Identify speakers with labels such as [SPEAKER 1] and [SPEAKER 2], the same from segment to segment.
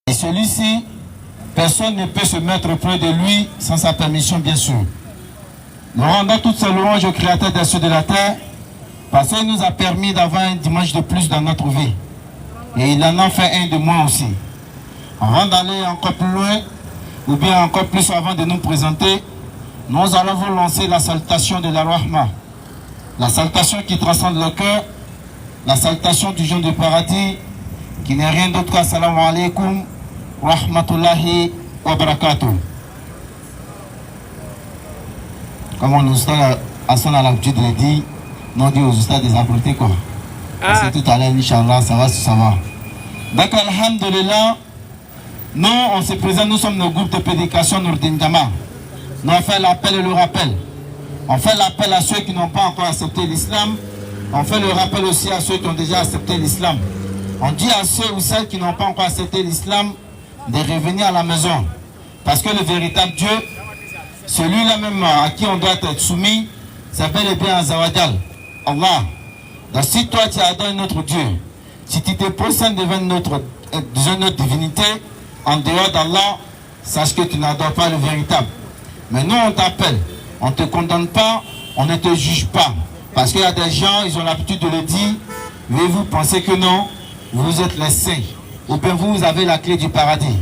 [SPEAKER 1] Et celui-ci, personne ne peut se mettre près de lui sans sa permission, bien sûr. Nous rendons toutes ces louanges au Créateur des cieux et de la terre, parce qu'il nous a permis d'avoir un dimanche de plus dans notre vie. Et il en a fait un de moins aussi. Avant d'aller encore plus loin, ou bien encore plus avant de nous présenter, nous allons vous lancer la salutation de la Rahma. La salutation qui transcende le cœur, la salutation du jeune du paradis, qui n'est rien d'autre qu'assalamu alaikum wa rahmatullahi wa barakatuh. Comme on nous a l'habitude de le dire, nous dit aux ustads des abrutés quoi. Parce que tout à l'heure, Inch'Allah, ça va. Donc, alhamdulillah, nous, on se présente, nous sommes le groupe de prédication Nourdin Jama. Nous on fait l'appel et le rappel. On fait l'appel à ceux qui n'ont pas encore accepté l'islam. On fait le rappel aussi à ceux qui ont déjà accepté l'islam. On dit à ceux ou celles qui n'ont pas encore accepté l'islam de revenir à la maison. Parce que le véritable Dieu, celui-là même à qui on doit être soumis, c'est bel et bien Azawajal, Allah. Donc si toi tu adores notre Dieu, si tu te procèdes devant notre divinité, en dehors d'Allah, sache que tu n'adores pas le véritable. Mais nous on t'appelle, on ne te condamne pas, on ne te juge pas. Parce qu'il y a des gens, ils ont l'habitude de le dire, mais vous pensez que non, vous êtes les saints. Ou bien vous avez la clé du paradis.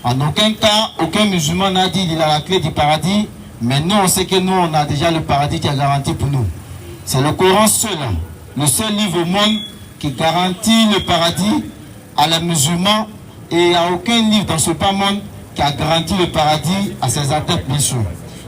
[SPEAKER 1] En aucun cas, aucun musulman n'a dit qu'il a la clé du paradis, mais nous on sait que nous on a déjà le paradis qui est garanti pour nous. C'est le Coran seul, le seul livre au monde qui garantit le paradis à les musulmans, et il n'y a aucun livre dans ce monde qui a garanti le paradis à ses adeptes, bien sûr.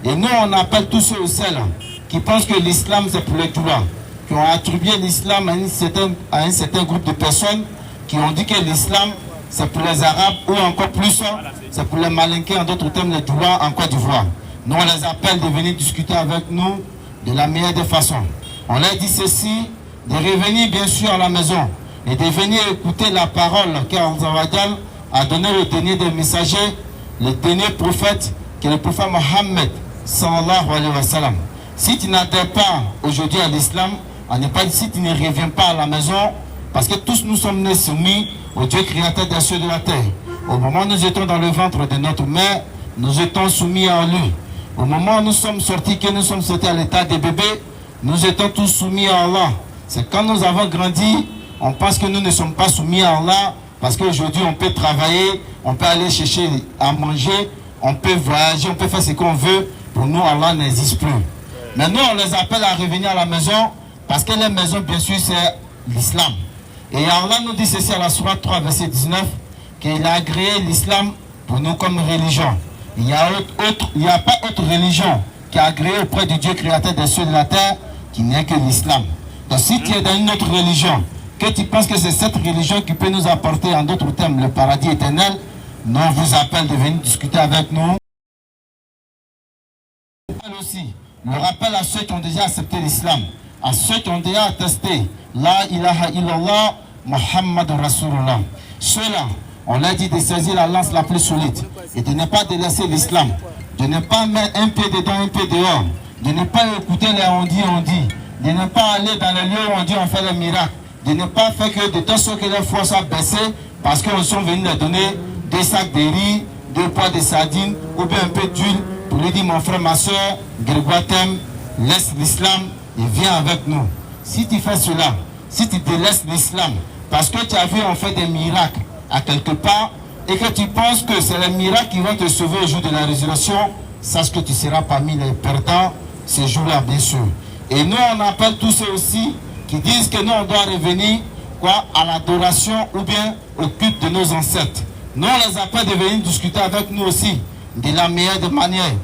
[SPEAKER 1] Et nous, on appelle tous ceux ou celles qui pensent que l'islam c'est pour les droits, qui ont attribué l'islam à un certain groupe de personnes, qui ont dit que l'islam c'est pour les Arabes, ou encore plus, c'est pour les Malinqués, en d'autres termes, les droits en Côte d'Ivoire. Nous, on les appelle de venir discuter avec nous de la meilleure des façons. On leur dit ceci, de revenir bien sûr à la maison et de venir écouter la parole qu'Azawajal a donné le dernier des messagers, le dernier prophète, qui est le prophète Mohammed sallallahu alayhi wa sallam. Si tu n'adhères pas aujourd'hui à l'islam, on n'est pas ici, tu ne reviens pas à la maison, parce que tous nous sommes nés soumis au Dieu créateur des cieux et de la terre. Au moment où nous étions dans le ventre de notre mère, nous étions soumis à lui. Au moment où nous sommes sortis, que nous sommes sortis à l'état de bébé, nous étions tous soumis à Allah. C'est quand nous avons grandi, on pense que nous ne sommes pas soumis à Allah, parce qu'aujourd'hui on peut travailler, on peut aller chercher à manger, on peut voyager, on peut faire ce qu'on veut. Pour nous, Allah n'existe plus. Mais nous, on les appelle à revenir à la maison, parce que la maison, bien sûr, c'est l'islam. Et Allah nous dit ceci à la sourate 3, verset 19, qu'il a agréé l'islam pour nous comme religion. Il n'y a pas autre religion qui a agréé auprès du Dieu créateur des cieux et de la terre qui n'est que l'islam. Donc si tu es dans une autre religion, que tu penses que c'est cette religion qui peut nous apporter, en d'autres termes, le paradis éternel, nous on vous appelle de venir discuter avec nous. Aussi, le rappel à ceux qui ont déjà accepté l'islam, à ceux qui ont déjà attesté La ilaha illallah Muhammad Rasulullah. Ceux-là, on leur dit de saisir la lance la plus solide et de ne pas délaisser l'islam, de ne pas mettre un pied dedans, un pied dehors, de ne pas écouter les on dit, de ne pas aller dans les lieux où on dit on fait les miracles, de ne pas faire que de telle sorte que les foi soit baissée parce qu'on sont venus leur donner des sacs de riz, 2 poids de sardines ou bien un peu d'huile pour lui dire mon frère, ma soeur, Grégoire t'aime, laisse l'islam et viens avec nous. Si tu fais cela, si tu délaisses l'islam parce que tu as vu on fait des miracles à quelque part et que tu penses que c'est les miracles qui vont te sauver au jour de la résurrection, sache que tu seras parmi les perdants ces jours-là, bien sûr. Et nous, on appelle tous ceux aussi qui disent que nous, on doit revenir à l'adoration ou bien au culte de nos ancêtres. Nous, on les appelle de venir discuter avec nous aussi de la meilleure des manières.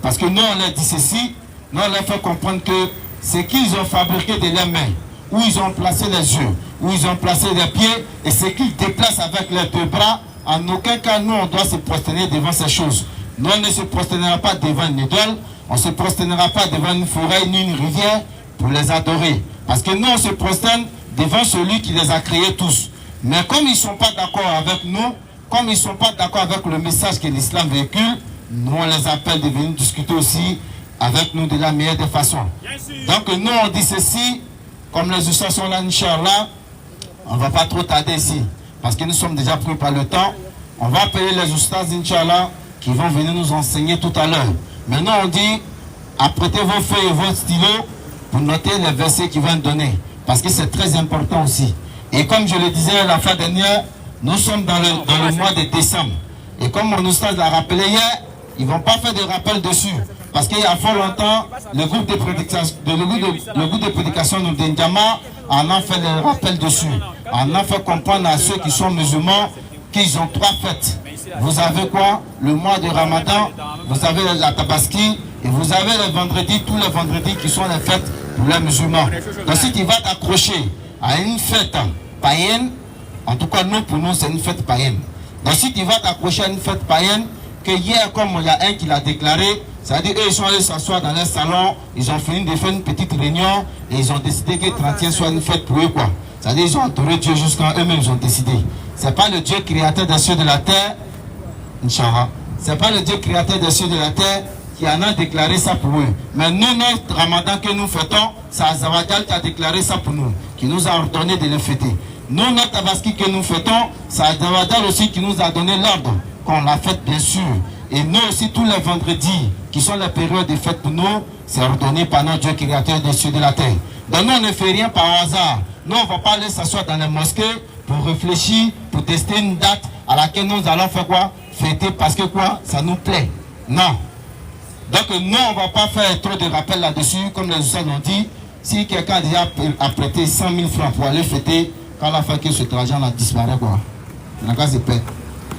[SPEAKER 1] Parce que nous, on leur dit ceci, nous, on leur fait comprendre que ce qu'ils ont fabriqué de leurs mains, où ils ont placé les yeux, où ils ont placé les pieds, et ce qu'ils déplacent avec leurs 2 bras, en aucun cas, nous, on doit se prosterner devant ces choses. Nous, on ne se prosternera pas devant une idole, on ne se prosternera pas devant une forêt ni une rivière pour les adorer. Parce que nous, on se prosterne devant celui qui les a créés tous. Mais comme ils ne sont pas d'accord avec nous, comme ils ne sont pas d'accord avec le message que l'islam véhicule, nous, on les appelle de venir discuter aussi avec nous de la meilleure des façons. Donc, nous, on dit ceci, comme les ustads sont là, Inch'Allah, on ne va pas trop tarder ici, parce que nous sommes déjà pris par le temps. On va payer les oustas, Inch'Allah, qui vont venir nous enseigner tout à l'heure. Maintenant, on dit, apprêtez vos feuilles et vos stylos pour noter les versets qu'ils vont donner. Parce que c'est très important aussi. Et comme je le disais la fois dernière, nous sommes dans le mois de décembre. Et comme mon oustaz l'a rappelé hier, ils ne vont pas faire de rappel dessus. Parce qu'il y a fort longtemps, le groupe de prédication de Ndjama en a fait le rappel dessus. En a fait comprendre à ceux qui sont musulmans qu'ils ont 3 fêtes. Vous avez quoi? Le mois de Ramadan, vous avez la Tabaski, et vous avez les vendredis, tous les vendredis qui sont les fêtes pour les musulmans. Donc si tu vas t'accrocher à une fête païenne, en tout cas nous, pour nous, c'est une fête païenne. Donc si tu vas t'accrocher à une fête païenne, que hier, comme il y a un qui l'a déclaré, c'est-à-dire eux, ils sont allés s'asseoir dans leur salon, ils ont fini de faire une petite réunion, et ils ont décidé que 31 soit une fête pour eux, quoi. C'est-à-dire ils ont adoré Dieu jusqu'à eux-mêmes, ils ont décidé. C'est pas le Dieu créateur des cieux et de la terre, Inch'Allah. C'est pas le Dieu créateur des cieux et de la terre qui en a déclaré ça pour eux. Mais nous, notre Ramadan que nous fêtons, c'est Azawajal qui a déclaré ça pour nous, qui nous a ordonné de le fêter. Nous, notre Tabaski que nous fêtons, c'est Azawajal aussi qui nous a donné l'ordre, qu'on la fête bien sûr. Et nous aussi, tous les vendredis, qui sont les périodes de fête pour nous, c'est ordonné par notre Dieu créateur des cieux et de la terre. Donc nous, on ne fait rien par hasard. Nous, on ne va pas aller s'asseoir dans les mosquées pour réfléchir, pour tester une date à laquelle nous allons faire quoi? Fêter parce que quoi? Ça nous plaît. Non. Donc nous, on ne va pas faire trop de rappels là-dessus, comme les gens l'ont dit. Si quelqu'un a déjà prêté 100 000 francs pour aller fêter, quand la fin que cet argent-là disparaît, quoi. La case est paix.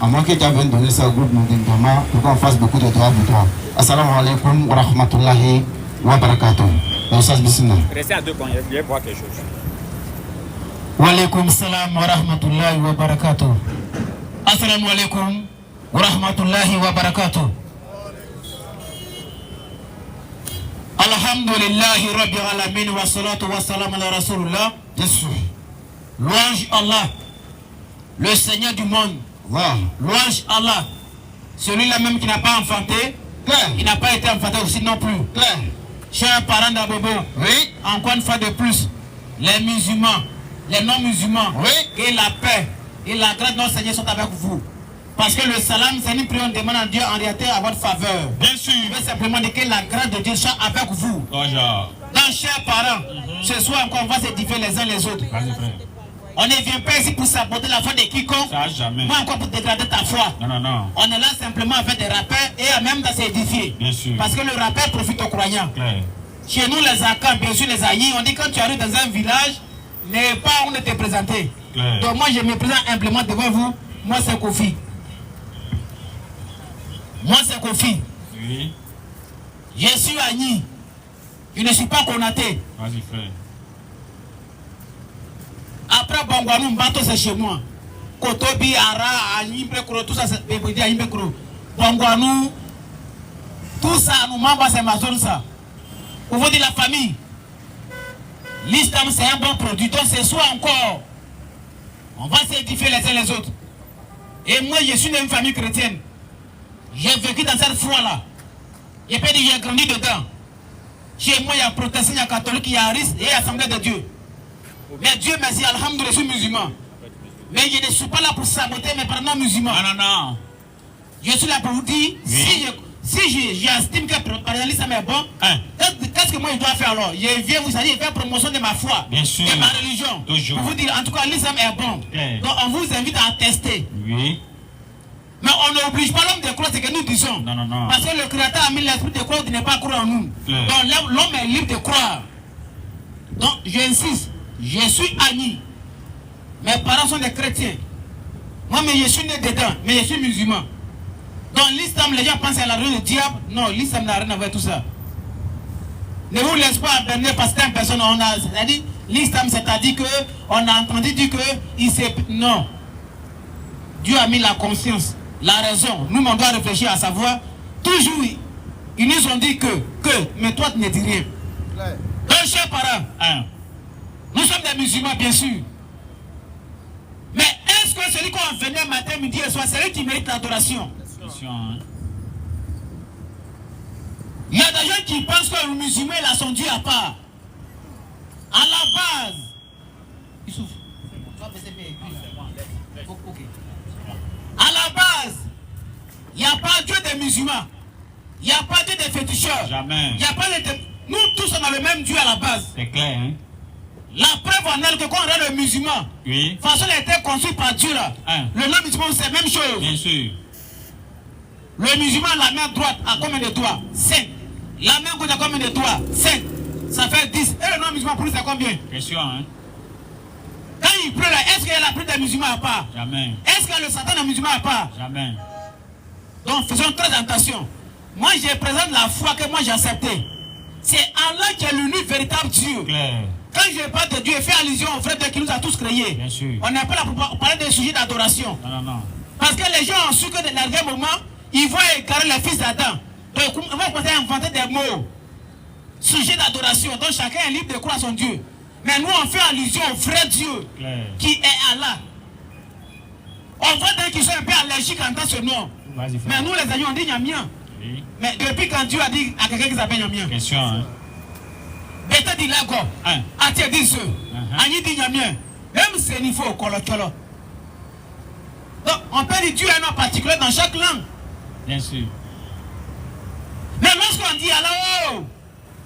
[SPEAKER 1] À moins que tu viennes donner ça au groupe Moudindama, pour qu'on fasse beaucoup de droits pour toi. Assalamu alaikum wa rahmatullahi wa barakatuh.
[SPEAKER 2] Restez à 2 points, je vais voir quelque chose.
[SPEAKER 1] Wa alaikum salam wa rahmatullahi wa barakatuh. Assalamu alaikum wa rahmatullahi wa barakatuh. Alhamdulillahi rabbil alamin wa salatu wa salam ala rasulullah. Louange Allah, le Seigneur du monde. Wow. Louange Allah, celui-là même qui n'a pas enfanté, il n'a pas été enfanté aussi non plus. Chers parents d'Abobo, oui. Encore une fois de plus, les musulmans, les non-musulmans, oui. Et la paix et la grâce de notre Seigneur sont avec vous. Parce que le salam, c'est une prière, on demande à Dieu en réalité à votre faveur. Bien sûr. Je veux simplement dire que la grâce de Dieu soit avec vous. Bonjour. Donc, chers parents, ce soir encore, on va s'édifier les uns les autres. On ne vient pas ici pour saboter la foi de quiconque. Ça, jamais. Moi encore pour dégrader ta foi. Non, non, non. On est là simplement avec des rappels et même de s'édifier. Bien sûr. Parce que le rappel profite aux croyants. Claire. Chez nous, les Akans, bien sûr, les Aïs, on dit quand tu arrives dans un village, n'est pas où on te présenter. Claire. Donc moi, je me présente humblement devant vous. Moi, c'est Kofi. Moi, c'est Kofi. Oui. Je suis Agni. Je ne suis pas Konaté. Vas-y, frère. Après Bangwanou, Mbato, c'est chez moi. Kotobi, Ara, Ayimbekro, tout ça, c'est Ayimbekro. Bangwanou, tout ça, nous membres, c'est ma zone, ça. Pour vous dire la famille, l'islam, c'est un bon produit. Donc, ce soir encore, on va s'édifier les uns les autres. Et moi, je suis d'une famille chrétienne. J'ai vécu dans cette foi-là. Et puis, j'ai grandi dedans. Chez moi, il y a protestant, il y a catholique, il y a aris et assemblée de Dieu. Mais Dieu merci, alhamdoulilah, je suis musulman. Mais je ne suis pas là pour saboter mes parents musulmans. Non, non, non. Je suis là pour vous dire, oui. si j'estime que l'islam est bon, hein? Qu'est-ce que moi je dois faire alors? Je viens vous dire, faire promotion de ma foi, bien sûr, de ma religion. Toujours. Pour vous dire, en tout cas, l'islam est bon. Okay. Donc on vous invite à tester. Oui. Mais on n'oblige pas l'homme de croire ce que nous disons. Non, non, non. Parce que le Créateur a mis l'esprit de croire, de ne pas croire en nous. Okay. Donc l'homme est libre de croire. Donc j'insiste. Je suis Agni. Mes parents sont des chrétiens. Moi, mais je suis né dedans, mais je suis musulman. Donc l'islam, les gens pensent à la religion du diable. Non, l'islam n'a rien à voir avec tout ça. Ne vous laissez pas abandonner parce que personne, on a, c'est-à-dire, l'islam, c'est-à-dire qu'on a entendu dire que il s'est... Non. Dieu a mis la conscience, la raison. Nous, on doit réfléchir à savoir. Toujours, ils nous ont dit que, mais toi, tu ne dis rien. Donc, chers parents, hein, nous sommes des musulmans, bien sûr. Mais est-ce que celui qu'on venait matin, midi et soir, c'est lui qui mérite l'adoration? Il y a des gens qui pensent que le musulman a son Dieu à part. À la base, à la base, Il n'y a pas Dieu des musulmans. Il n'y a pas Dieu des féticheurs.
[SPEAKER 2] Jamais.
[SPEAKER 1] Il n'y a pas de... Nous tous on a le même Dieu à la base.
[SPEAKER 2] C'est clair, hein?
[SPEAKER 1] La preuve en est que quand on regarde le musulman,
[SPEAKER 2] oui.
[SPEAKER 1] de toute façon, il a été construit par Dieu là.
[SPEAKER 2] Hein?
[SPEAKER 1] Le nom musulman, c'est la même chose.
[SPEAKER 2] Bien sûr.
[SPEAKER 1] Le musulman, la main droite a combien de doigts? 5. La main gauche a combien de doigts? 5. Ça fait 10. Et le nom musulman pour lui, c'est combien?
[SPEAKER 2] Question, hein?
[SPEAKER 1] Quand il pleut là, est-ce qu'il y a la prière des musulmans à part?
[SPEAKER 2] Jamais.
[SPEAKER 1] Est-ce qu'il y a le Satan des musulmans à part?
[SPEAKER 2] Jamais.
[SPEAKER 1] Donc faisons très attention. Moi, je présente la foi que moi j'ai acceptée. C'est Allah qui est l'unique véritable Dieu.
[SPEAKER 2] Claire.
[SPEAKER 1] Quand je parle de Dieu, je fais allusion au frère qui nous a tous créés.
[SPEAKER 2] Bien sûr.
[SPEAKER 1] On n'est pas là pour parler des sujets d'adoration.
[SPEAKER 2] Non, non, non.
[SPEAKER 1] Parce que les gens ont su que dans un moment, ils vont égarer les fils d'Adam. Donc ils vont commencer à inventer des mots. Sujet d'adoration. Donc chacun est libre de croire à son Dieu. Mais nous, on fait allusion au vrai Dieu.
[SPEAKER 2] Claire.
[SPEAKER 1] Qui est Allah. On voit des qui sont un peu allergiques en entendant ce nom. Mais nous, les amis, on dit Nyamien.
[SPEAKER 2] Oui.
[SPEAKER 1] Mais depuis quand Dieu a dit à quelqu'un qui s'appelle Nyamien?
[SPEAKER 2] Question, hein?
[SPEAKER 1] Bête dit là, quoi.
[SPEAKER 2] Hein?
[SPEAKER 1] Atia dit ce. Ani dit Nyamien. Même si c'est niveau au colocolo. Donc, on peut dire Dieu est un nom particulier dans chaque langue.
[SPEAKER 2] Bien sûr.
[SPEAKER 1] Mais lorsqu'on dit Allah, oh,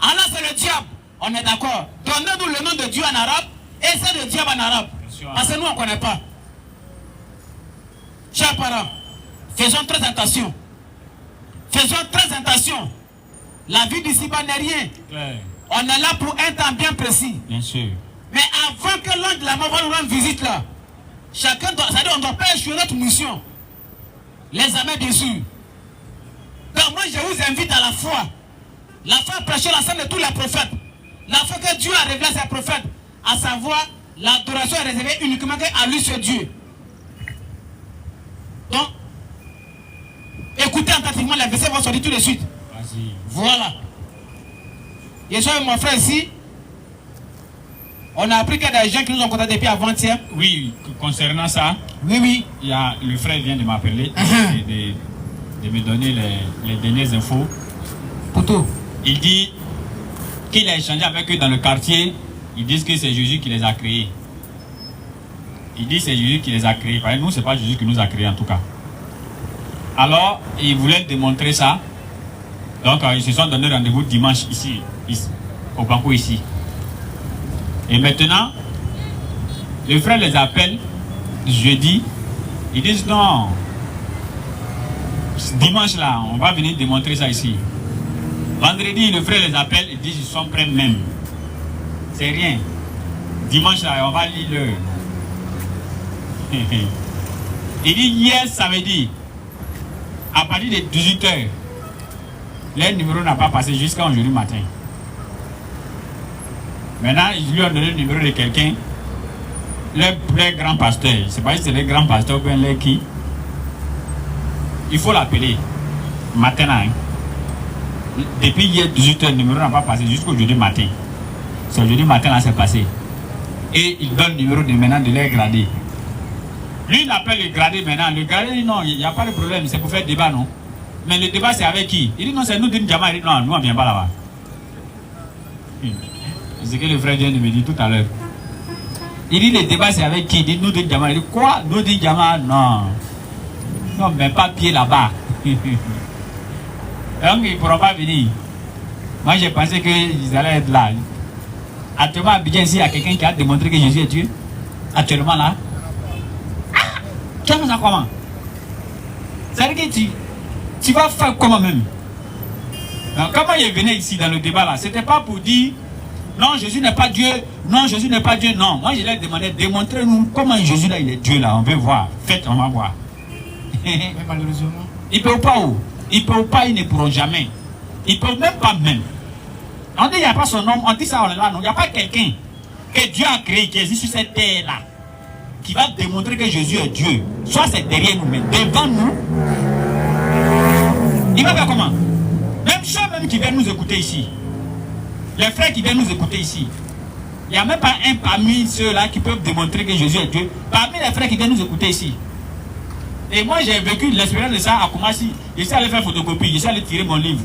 [SPEAKER 1] Allah c'est le diable, on est d'accord. Donnez-nous le nom de Dieu en arabe et c'est le diable en arabe. Parce que nous, on ne connaît pas. Chers parents, faisons très attention. Faisons très attention. La vie d'ici-bas n'est rien.
[SPEAKER 2] Claire.
[SPEAKER 1] On est là pour un temps bien précis.
[SPEAKER 2] Bien sûr.
[SPEAKER 1] Mais avant que l'ange de la mort va nous rendre visite là, chacun doit, c'est-à-dire on ne doit pas échouer notre mission. Les amis, bien sûr. Donc moi, je vous invite à la foi. La foi prêcher l'ensemble de tous les prophètes. La foi que Dieu a révélé à ses prophètes. À savoir, l'adoration est réservée uniquement à lui, ce Dieu. Donc, écoutez attentivement les versets vont sortir tout de suite.
[SPEAKER 2] Vas-y.
[SPEAKER 1] Voilà. Et ça, mon frère ici, on a appris qu'il y a des gens qui nous ont contactés depuis avant-hier.
[SPEAKER 2] Oui, concernant ça,
[SPEAKER 1] Oui.
[SPEAKER 2] il y a, le frère vient de m'appeler et de me donner les dernières infos.
[SPEAKER 1] Poto.
[SPEAKER 2] Il dit qu'il a échangé avec eux dans le quartier. Ils disent que c'est Jésus qui les a créés. Il dit que c'est Jésus qui les a créés. Parce que nous, ce n'est pas Jésus qui nous a créés en tout cas. Alors, il voulait démontrer ça. Donc, ils se sont donné rendez-vous dimanche ici, au banco ici. Et maintenant, le frère les appelle jeudi. Ils disent non. Dimanche là, on va venir démontrer ça ici. Vendredi, le frère les appelle et dit qu'ils sont prêts même. C'est rien. Dimanche là, on va lire l'heure. Il dit hier samedi, à partir de 18h, leur numéro n'a pas passé jusqu'à aujourd'hui matin. Maintenant, ils lui ont donné le numéro de quelqu'un, leur grand pasteur. Je ne sais pas si c'est le grand pasteur ou bien leur qui. Il faut l'appeler maintenant. Depuis hier 18h, le numéro n'a pas passé jusqu'aujourd'hui matin. C'est aujourd'hui matin là c'est passé. Et il donne le numéro de maintenant de leur gradé. Lui il appelle le gradé maintenant. Le gradé dit non, il n'y a pas de problème, c'est pour faire débat non. Mais le débat c'est avec qui? Il dit non, c'est nous d'une Djama. Il dit non, nous on ne vient pas là-bas. C'est ce que le frère vient de me dire tout à l'heure. Il dit le débat c'est avec qui? Il dit nous d'une Djama. Il dit quoi? Nous d'une Djama? Non. Non, mais pas pied là-bas. Donc ils ne pourront pas venir. Moi j'ai pensé qu'ils allaient être là. Actuellement à Abidjan ici, il y a quelqu'un qui a démontré que Jésus est Dieu. Actuellement là. Tu as ça comment? C'est-à-dire que tu vas faire comment même? Donc, comment il venait ici dans le débat là? C'était pas pour dire non Jésus n'est pas Dieu, non Jésus n'est pas Dieu, non. Moi je leur demandais démontrez-nous comment Jésus là il est Dieu là, on veut voir. Faites, on va voir.
[SPEAKER 1] Mais malheureusement.
[SPEAKER 2] Ils ne peuvent pas où? Ils ne peuvent pas, ils ne pourront jamais. Ils ne peuvent même pas même. On dit qu'il n'y a pas son nom, on dit ça, on est là, non. Il n'y a pas quelqu'un que Dieu a créé, qui existe sur cette terre-là, qui va démontrer que Jésus est Dieu. Soit c'est derrière nous, mais devant nous, il va faire comment? Même ceux même qui viennent nous écouter ici, les frères qui viennent nous écouter ici, il n'y a même pas un parmi ceux-là qui peuvent démontrer que Jésus est Dieu. Parmi les frères qui viennent nous écouter ici. Et moi j'ai vécu l'expérience de ça à Koumassi. Je suis allé faire photocopie, je suis allé tirer mon livre.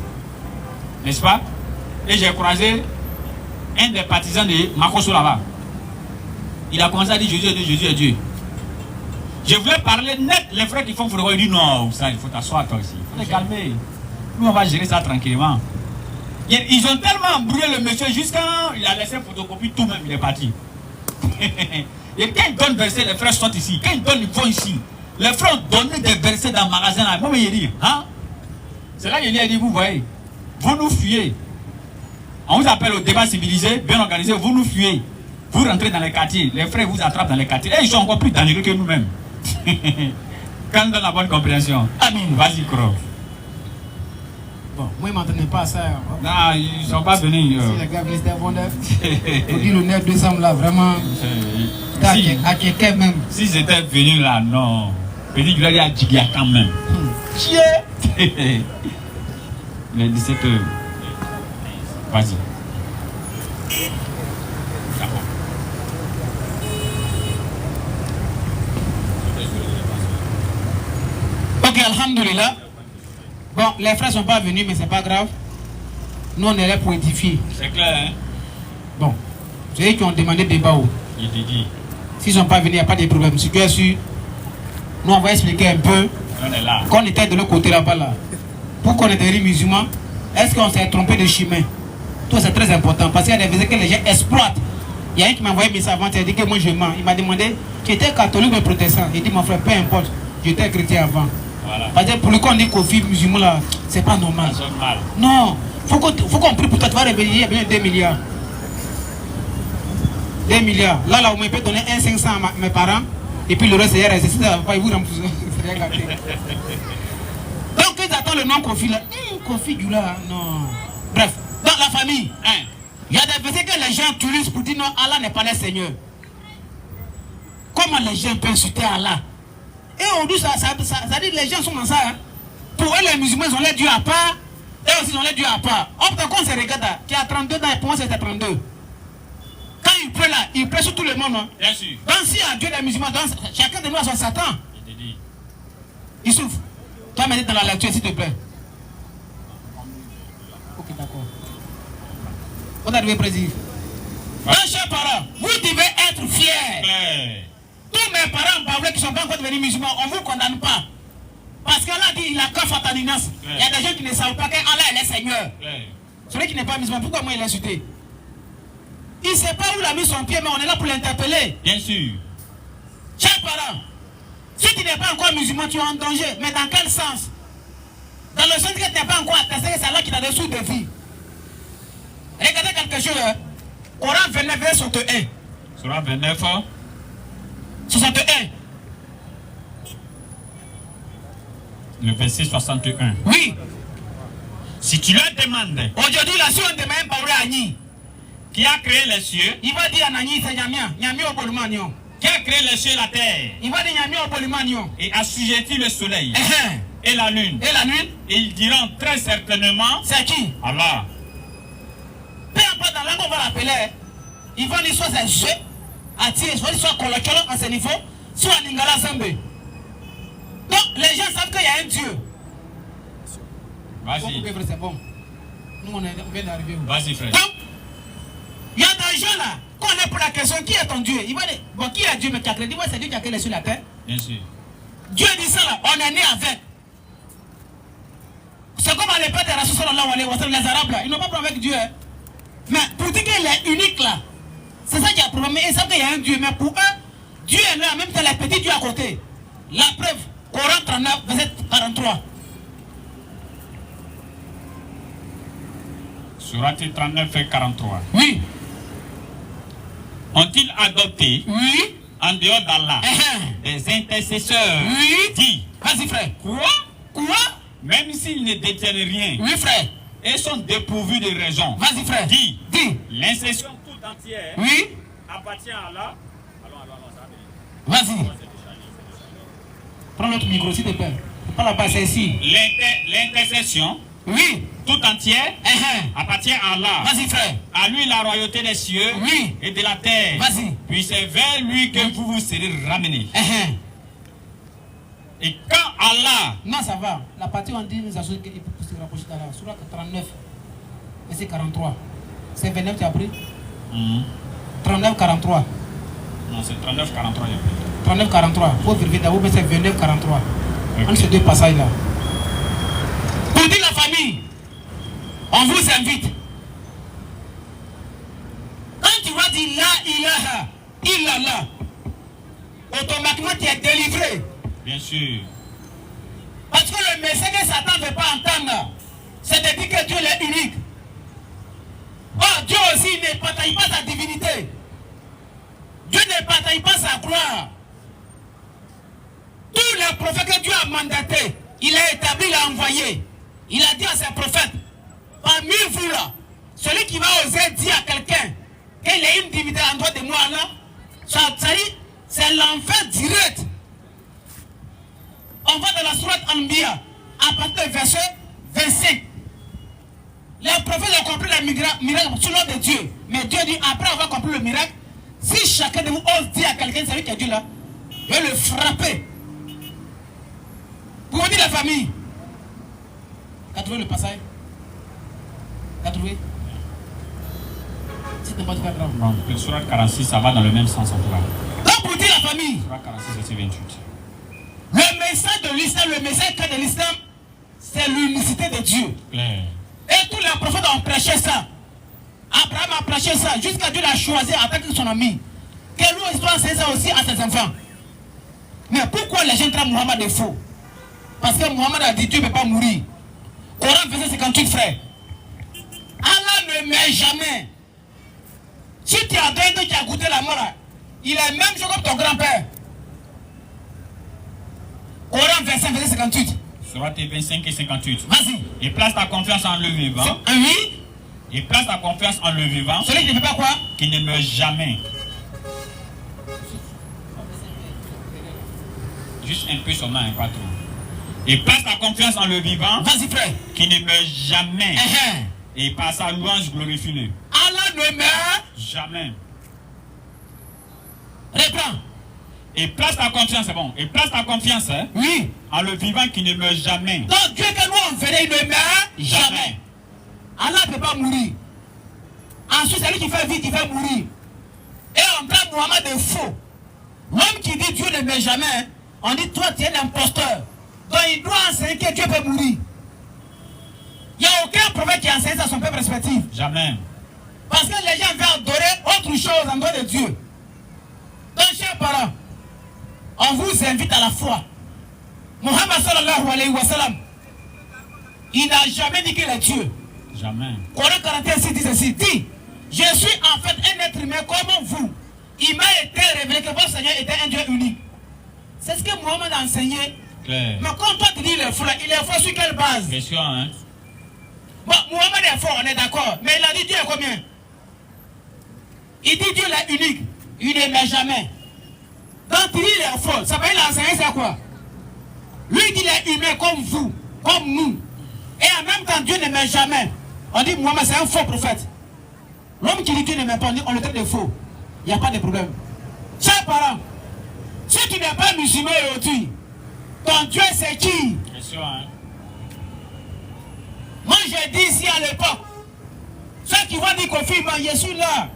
[SPEAKER 2] N'est-ce pas? Et j'ai croisé un des partisans de Makosso là-bas. Il a commencé à dire Jésus est Dieu, Jésus est Dieu. Je voulais parler net. Les frères qui font photocopie, ils disent non, ça, il faut t'asseoir toi aussi. Il faut te calmer. Nous, on va gérer ça tranquillement. Ils ont tellement embrouillé le monsieur jusqu'à il a laissé photocopie tout même, il est parti. Et quand ils donnent verset, les frères sortent ici. Quand ils donnent, ils vont ici. Les frères ont donné des versets dans le magasin là. Moi, il dit, hein? C'est là qu'il a dit, vous voyez, vous nous fuyez. On vous appelle au débat civilisé, bien organisé, vous nous fuyez. Vous rentrez dans les quartiers, les frères vous attrapent dans les quartiers. Et ils sont encore plus dangereux que nous-mêmes. Quand on donne la bonne compréhension. Amin, vas-y, Kro.
[SPEAKER 3] Bon, moi, je ne m'entendais pas à ça.
[SPEAKER 2] Non, ils ne sont pas venus.
[SPEAKER 3] Si les gars veulent se défendre, pour dire le 9 décembre là, vraiment, à quelqu'un même.
[SPEAKER 2] Si j'étais venu là, non. Petit, je vais aller à Djigia quand même. Chier. Les 17h. Vas-y.
[SPEAKER 3] Ok, alhamdoulilah. Bon, les frères ne sont pas venus, mais c'est pas grave. Nous, on est là pour édifier.
[SPEAKER 2] C'est clair, hein?
[SPEAKER 3] Bon, c'est eux qui ont demandé débat.
[SPEAKER 2] Il te dit.
[SPEAKER 3] S'ils ne sont pas venus, il n'y a pas de problème. Si tu es sûr, nous, on va expliquer un peu.
[SPEAKER 2] On est là.
[SPEAKER 3] Quand on était de l'autre côté là-bas, là, pour qu'on était musulmans, est-ce qu'on s'est trompé de chemin? Tout c'est très important parce qu'il y a des versets que les gens exploitent. Il y a un qui m'a envoyé un message avant, il a dit que moi je mens. Il m'a demandé, tu étais catholique ou protestant? Il dit, mon frère, peu importe, j'étais chrétien avant. Voilà. Parce que pour le coup, on dit qu'au fil musulman là, c'est pas normal.
[SPEAKER 2] Ça sonne mal.
[SPEAKER 3] Non, faut qu'on prie pour toi, tu vas réveiller, il y a bien 2 milliards. 2 milliards. Là, on peut donner 1,500 à mes parents, et puis le reste, c'est RSC, ça va pas, ils vous rembourser. Donc, ils attendent le nom Kofi là. Kofi du là, non. Bref, dans la famille, il y a des versets que les gens utilisent pour dire non, Allah n'est pas le Seigneur. Comment les gens peuvent insulter Allah? Et aujourd'hui, ça dit que les gens sont dans ça. Hein. Pour eux, les musulmans, ils ont les dieux à part. Et aussi, ils ont les dieux à part. Hop, quand on se regarde, qui a 32 ans, et pour moi, c'était 32. Quand il pleut là, il pleut sur tout le monde. Hein.
[SPEAKER 2] Bien sûr.
[SPEAKER 3] Donc, s'il y a Dieu des musulmans, chacun de nous a son Satan.
[SPEAKER 2] Il te dit.
[SPEAKER 3] Il souffre. Toi, mets dans la lecture, s'il te plaît. Ok, d'accord. On a dû préciser. Donc, chers parents, vous devez être fiers. Tous mes parents, qui ne sont pas encore devenus musulmans, on ne vous condamne pas. Parce qu'Allah dit, il a qu'à fatalinas. Il y a des gens qui ne savent pas qu'Allah est le Seigneur. Celui qui n'est pas musulman, pourquoi moi il l'a insulté? Il ne sait pas où il a mis son pied, mais on est là pour l'interpeller.
[SPEAKER 2] Bien sûr.
[SPEAKER 3] Chers parents, si tu n'es pas encore musulman, tu es en danger. Mais dans quel sens? Dans le sens que tu n'es pas encore attesté que c'est Allah qui t'a reçu de vie. Regardez quelque chose. Hein. Coran 29, verset 61.
[SPEAKER 2] Surah 29.
[SPEAKER 3] 61.
[SPEAKER 2] Le verset 61.
[SPEAKER 3] Oui.
[SPEAKER 2] Si tu leur demandes
[SPEAKER 3] Aujourd'hui, la suite de même parole à Ni.
[SPEAKER 2] Qui a créé les cieux?
[SPEAKER 3] Il va dire à Nani, c'est Yamia. Yamia au Bolumanion.
[SPEAKER 2] Qui a créé les cieux et la terre?
[SPEAKER 3] Il va dire Yamia au Bolumanion.
[SPEAKER 2] Et assujetti le soleil et la lune.
[SPEAKER 3] Et la lune?
[SPEAKER 2] Ils diront très certainement.
[SPEAKER 3] C'est qui?
[SPEAKER 2] Allah.
[SPEAKER 3] Peu importe dans la langue, on va l'appeler. Ils vont dire soit c'est jeu, attirer, soit colloquial à ce niveau, soit Ningala Zambé. Donc les gens savent qu'il y a un Dieu.
[SPEAKER 2] Vas-y.
[SPEAKER 3] C'est bon. Nous on vient d'arriver.
[SPEAKER 2] Vas-y frère.
[SPEAKER 3] Donc, il y a des gens là, qu'on est pour la question, qui est ton Dieu? Il va dire, bon, qui est Dieu mais qui a créé? Il va dire, c'est Dieu qui a créé sur la terre.
[SPEAKER 2] Bien sûr.
[SPEAKER 3] Dieu dit ça là, on est né avec. C'est comme à l'époque des Rassous sallallahu alayhi wa sallam, les Arabes là, ils n'ont pas problème avec Dieu. Hein. Mais pour dire qu'il est unique là, c'est ça qui a problème. Ils savent qu'il y a un Dieu, mais pour eux, Dieu est là, même si les petits dieux à côté. La preuve, Coran 39, verset 43.
[SPEAKER 2] Surat 39 et 43.
[SPEAKER 3] Oui.
[SPEAKER 2] Ont-ils adopté
[SPEAKER 3] Oui.
[SPEAKER 2] en dehors d'Allah des intercesseurs?
[SPEAKER 3] Oui.
[SPEAKER 2] Dis.
[SPEAKER 3] Vas-y frère.
[SPEAKER 2] Quoi?
[SPEAKER 3] Quoi?
[SPEAKER 2] Même s'ils ne détiennent rien.
[SPEAKER 3] Oui frère.
[SPEAKER 2] Et sont dépourvus de raison.
[SPEAKER 3] Vas-y frère.
[SPEAKER 2] Dis.
[SPEAKER 3] Dis.
[SPEAKER 2] L'incession tout entière
[SPEAKER 3] Oui.
[SPEAKER 2] appartient à Allah.
[SPEAKER 3] Vas-y. Prends l'autre micro s'il te plaît. Pas là-bas, c'est ici.
[SPEAKER 2] L'intercession
[SPEAKER 3] Oui.
[SPEAKER 2] tout entière appartient à Allah.
[SPEAKER 3] Vas-y frère.
[SPEAKER 2] À lui la royauté des cieux
[SPEAKER 3] Oui.
[SPEAKER 2] et de la terre.
[SPEAKER 3] Vas-y.
[SPEAKER 2] Puis c'est vers lui que vous serez ramenés. Et quand Allah...
[SPEAKER 3] Non, ça va. La partie où on dit nous associer qu'il faut se rapprocher d'Allah. Surah 39, verset 43. C'est 29 tu as pris 39, 43.
[SPEAKER 2] Non, c'est 39, 43.
[SPEAKER 3] 39-43. Il faut vérifier d'abord, mais c'est 29-43. Entre ces deux passages-là. Pour dire la famille, on vous invite. Quand tu vas dire la ilaha illallah, automatiquement tu es délivré.
[SPEAKER 2] Bien sûr.
[SPEAKER 3] Parce que le message que Satan ne veut pas entendre, c'est de dire que Dieu est unique. Oh, Dieu aussi ne partage pas sa divinité. Dieu ne partage pas sa gloire. Tous les prophètes que Dieu a mandatés, il a établi, il a envoyé. Il a dit à ses prophètes, parmi vous là, celui qui va oser dire à quelqu'un qu'il y a une divinité en dehors de moi là, c'est l'enfer direct. On va dans la sourate Anbiya, à partir du verset 25. Les prophètes ont compris le miracle sous l'ordre de Dieu. Mais Dieu dit, après avoir compris le miracle, si chacun de vous ose dire à quelqu'un, c'est lui qui a Dieu là, je vais le frapper. Vous voyez la famille. Tu as trouvé le passage? Tu as trouvé? C'est pas grave.
[SPEAKER 2] Bon, le surat 46, ça va dans le même sens en tout cas.
[SPEAKER 3] Donc pour dire la famille.
[SPEAKER 2] Surat 46, verset 28.
[SPEAKER 3] Le message de l'islam, le message de l'islam, c'est l'unicité de Dieu.
[SPEAKER 2] Claire.
[SPEAKER 3] Et tous les prophètes ont prêché ça. Abraham a prêché ça jusqu'à Dieu l'a choisi en tant que son ami. Que lui doit enseigner ça aussi à ses enfants. Mais pourquoi les gens traitent Mohammed de faux? Parce que Mohammed a dit Dieu ne peut pas mourir. Coran verset 58 frères. Allah ne meurt jamais. Si tu as donné, tu as goûté la mort, il est même chose comme ton grand-père. Coran verset 58.
[SPEAKER 2] Surat 25 et 58.
[SPEAKER 3] Vas-y.
[SPEAKER 2] Et place ta confiance en le vivant.
[SPEAKER 3] Oui.
[SPEAKER 2] Et place ta confiance en le vivant.
[SPEAKER 3] Celui qui ne fait pas quoi?
[SPEAKER 2] Qui ne meurt jamais. Juste un peu seulement, hein, pas trop. Et place ta confiance en le vivant.
[SPEAKER 3] Vas-y frère.
[SPEAKER 2] Qui ne meurt jamais. Et par sa louange glorifie-le.
[SPEAKER 3] Allah ne meurt
[SPEAKER 2] jamais.
[SPEAKER 3] Reprends.
[SPEAKER 2] Et place ta confiance, c'est bon. Et place ta confiance, hein,
[SPEAKER 3] oui,
[SPEAKER 2] en le vivant qui ne meurt jamais.
[SPEAKER 3] Donc Dieu que nous on verrait, il ne meurt jamais. Allah ne peut pas mourir. Ensuite, c'est lui qui fait vite, qui fait mourir. Et on prend Mohammed de faux. L'homme qui dit Dieu ne meurt jamais, on dit toi tu es un imposteur. Donc il doit enseigner que Dieu peut mourir. Il n'y a aucun prophète qui enseigne à son peuple respectif.
[SPEAKER 2] Jamais.
[SPEAKER 3] Parce que les gens veulent adorer autre chose en dehors de Dieu. Donc chers parents, on vous invite à la foi. Mohammed sallallahu alayhi wa sallam, il n'a jamais dit qu'il est Dieu.
[SPEAKER 2] Jamais.
[SPEAKER 3] Coran 41 dit ceci, dit, je suis en fait un être humain comme vous. Il m'a été révélé que votre Seigneur était un Dieu unique. C'est ce que Mohammed a enseigné.
[SPEAKER 2] Claire.
[SPEAKER 3] Mais quand toi tu dis il est faux sur quelle base?
[SPEAKER 2] Question, hein?
[SPEAKER 3] Bon, Mohammed est faux, on est d'accord. Mais il a dit Dieu est combien? Il dit Dieu est unique. Il ne meurt jamais. Donc il dit il est faux. Ça veut dire qu'il a enseigné c'est quoi? Lui il dit il est humain comme vous, comme nous. Et en même temps Dieu ne meurt jamais. On dit Mohammed c'est un faux prophète. L'homme qui dit Dieu ne meurt pas, on le traite de faux. Il n'y a pas de problème. Chers parents, si tu n'es pas musulman aujourd'hui, ton Dieu c'est qui?
[SPEAKER 2] Question, hein?
[SPEAKER 3] Moi j'ai dit ici à l'époque, ceux qui vont dire qu'au film, je suis là,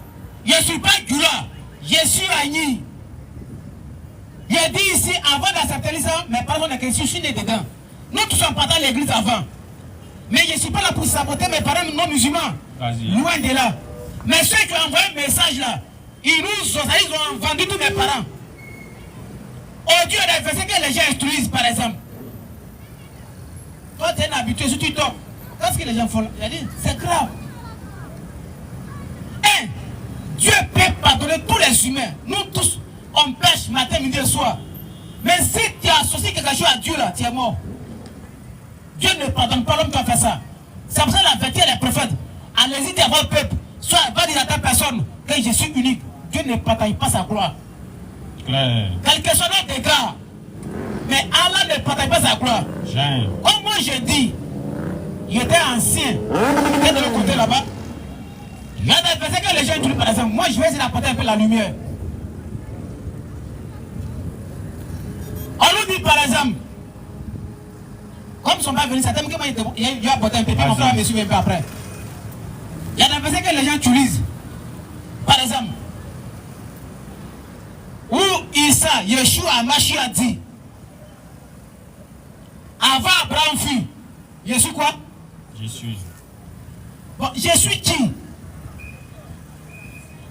[SPEAKER 3] je ne suis pas Gula, je suis Agni. J'ai dit ici, avant d'accepter l'islam, mes parents ont dit je suis né dedans. Nous tous sommes partis à l'église avant. Mais je ne suis pas là pour saboter mes parents non musulmans. Loin de là. Mais ceux qui ont envoyé un message là, ils ont vendu tous mes parents. Au Dieu des versets que les gens instruisent, par exemple. Toi, tu es un habitué, si tu dors. Qu'est-ce que les gens font là? Il a dit, c'est grave. Dieu peut pardonner tous les humains. Nous tous, on pêche matin, midi et soir. Mais si tu associes quelque chose à Dieu là, tu es mort. Dieu ne pardonne pas l'homme qui a fait ça. C'est pour ça la vérité des prophètes. Allez-y dire à votre peuple, soit va dire à ta personne que je suis unique. Dieu ne partage pas sa gloire.
[SPEAKER 2] Claire.
[SPEAKER 3] Quel que soit notre dégât. Mais Allah ne partage pas sa gloire.
[SPEAKER 2] Jamais.
[SPEAKER 3] Comme moi je dis, j'étais ancien. J'étais de l'autre côté là-bas. Il y a des versets que les gens utilisent par exemple. Moi je vais essayer d'apporter un peu la lumière. On nous dit par exemple, comme ils ne sont pas venus, certains moment il a apporté un peu, puis mon frère me suit un peu après. Il y a des versets que les gens utilisent. Par exemple, Où Issa, Yeshua, Amashia dit, avant Abraham fut, je suis quoi?
[SPEAKER 2] Je suis.
[SPEAKER 3] Bon, je suis qui?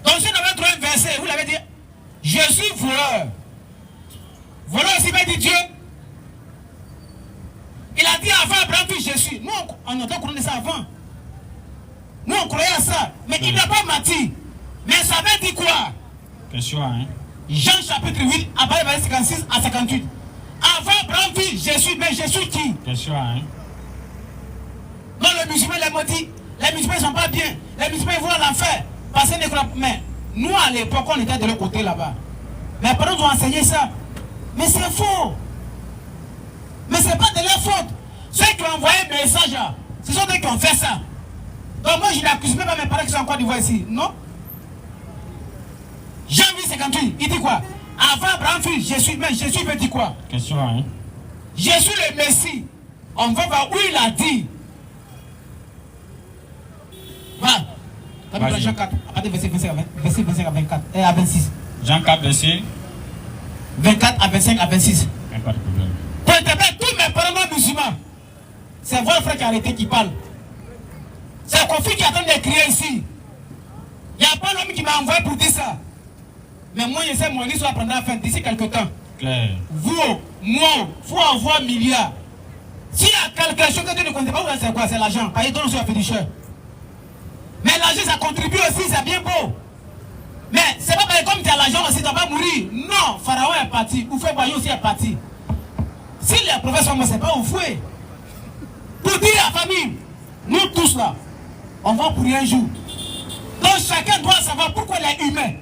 [SPEAKER 3] Donc si on avait trouvé un verset, vous l'avez dit, je suis voleur. Voleur aussi veut dire Dieu. Il a dit avant Abraham fut, je suis. Nous, on entend qu'on ça avant. Nous, on croyait à ça. Mais il n'a pas menti. Mais ça veut dire quoi?
[SPEAKER 2] Question, hein?
[SPEAKER 3] Jean chapitre 8, à partir de 56 à 58. Avant Abraham fut, je suis, mais je suis qui?
[SPEAKER 2] Question, hein?
[SPEAKER 3] Non, les musulmans, les maudits, les musulmans ne sont pas bien. Les musulmans ils vont à l'enfer. Parce qu'ils ne croient pas. Mais nous, à l'époque, on était de l'autre côté là-bas. Mes parents nous ont enseigné ça. Mais c'est faux. Mais ce n'est pas de leur faute. Ceux qui ont envoyé un message, ce sont eux qui ont fait ça. Donc moi, je n'accuse même pas mes parents qui sont encore d'Ivoire ici. Non. Jean 8, 58, il dit quoi? Avant Abraham fut, je suis, mais Jésus veut dire quoi?
[SPEAKER 2] Question, hein?
[SPEAKER 3] Je suis le Messie. On va voir où il a dit. Va. Jean 4, à partir de verset 25 à 24 et à 26.
[SPEAKER 2] Jean 4, verset
[SPEAKER 3] 24 à 25 à 26.
[SPEAKER 2] Pas de problème.
[SPEAKER 3] Pour interpréter tous mes parents musulmans, c'est votre frère qui a arrêté qui parle. C'est Kofi qui est en train de crier ici. Il n'y a pas l'homme qui m'a envoyé pour dire ça. Mais moi, je sais, mon histoire prendra fin d'ici quelques temps.
[SPEAKER 2] Claire.
[SPEAKER 3] Vous, moi, il faut avoir milliards. S'il y a quelque chose que tu ne connais pas, c'est quoi? C'est l'argent. Parce que donne sur la féticheur. Mais l'argent, ça contribue aussi, c'est bien beau. Mais c'est pas parce que comme tu as l'argent aussi, tu vas pas mourir. Non, Pharaon est parti. Oufé Boyou aussi est parti. Si les professeurs, moi, c'est pas Oufé. Pour dire à la famille, nous tous là, on va pour un jour. Donc chacun doit savoir pourquoi il est humain.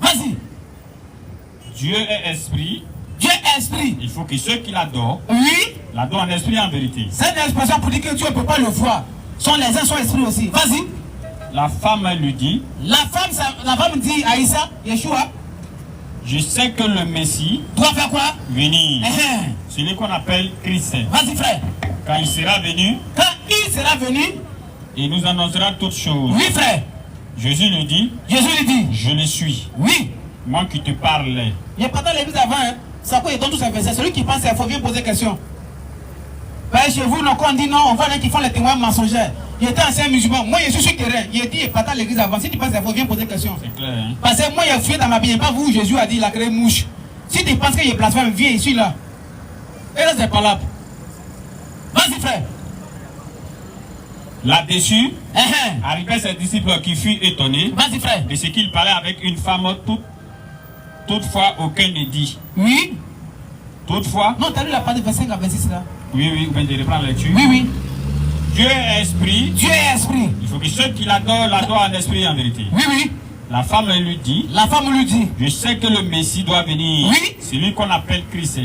[SPEAKER 3] Vas-y.
[SPEAKER 2] Dieu est esprit.
[SPEAKER 3] Dieu est esprit.
[SPEAKER 2] Il faut que ceux qui l'adorent,
[SPEAKER 3] Oui.
[SPEAKER 2] l'adorent en esprit et en vérité.
[SPEAKER 3] C'est une expression pour dire que Dieu ne peut pas le voir. Les uns sont esprits aussi. Vas-y.
[SPEAKER 2] La femme lui dit,
[SPEAKER 3] la femme dit à Issa, Yeshua,
[SPEAKER 2] je sais que le Messie
[SPEAKER 3] doit faire quoi?
[SPEAKER 2] Venir. Celui qu'on appelle Christ.
[SPEAKER 3] Vas-y frère.
[SPEAKER 2] Quand il sera venu, il nous annoncera toutes choses.
[SPEAKER 3] Oui frère.
[SPEAKER 2] Jésus lui dit,
[SPEAKER 3] je
[SPEAKER 2] le suis.
[SPEAKER 3] Oui.
[SPEAKER 2] Moi qui te parle.
[SPEAKER 3] Il n'y a pas dans l'église avant. Hein. Ça quoi, il donne tous ces versets. Celui qui pense, il faut bien poser question. Ben, chez vous, quand on dit non, on voit les qui font les témoins mensongers. Il était ancien musulman. Moi, je suis sur le terrain. Il a dit, il n'est pas dans l'église avant. Si tu penses, il faut bien poser question.
[SPEAKER 2] C'est clair. Hein?
[SPEAKER 3] Parce que moi, il a fouillé dans ma Bible. Pas vous, Jésus a dit, il a créé mouche. Si tu penses qu'il est blasphème, viens ici là. Et là, c'est pas là. Vas-y, frère.
[SPEAKER 2] Là-dessus, arrivaient ses disciples qui furent étonnés de ce qu'il parlait avec une femme. Toutefois, aucun ne dit.
[SPEAKER 3] Oui.
[SPEAKER 2] Toutefois.
[SPEAKER 3] Non, tu as lu la parole de 25 à 26 là.
[SPEAKER 2] Oui, vous venez de reprendre la lecture.
[SPEAKER 3] Oui.
[SPEAKER 2] Dieu est esprit.
[SPEAKER 3] Il
[SPEAKER 2] faut que ceux qui l'adorent en esprit et en vérité.
[SPEAKER 3] Oui.
[SPEAKER 2] La femme lui dit. Je sais que le Messie doit venir.
[SPEAKER 3] Oui.
[SPEAKER 2] C'est lui qu'on appelle Christ.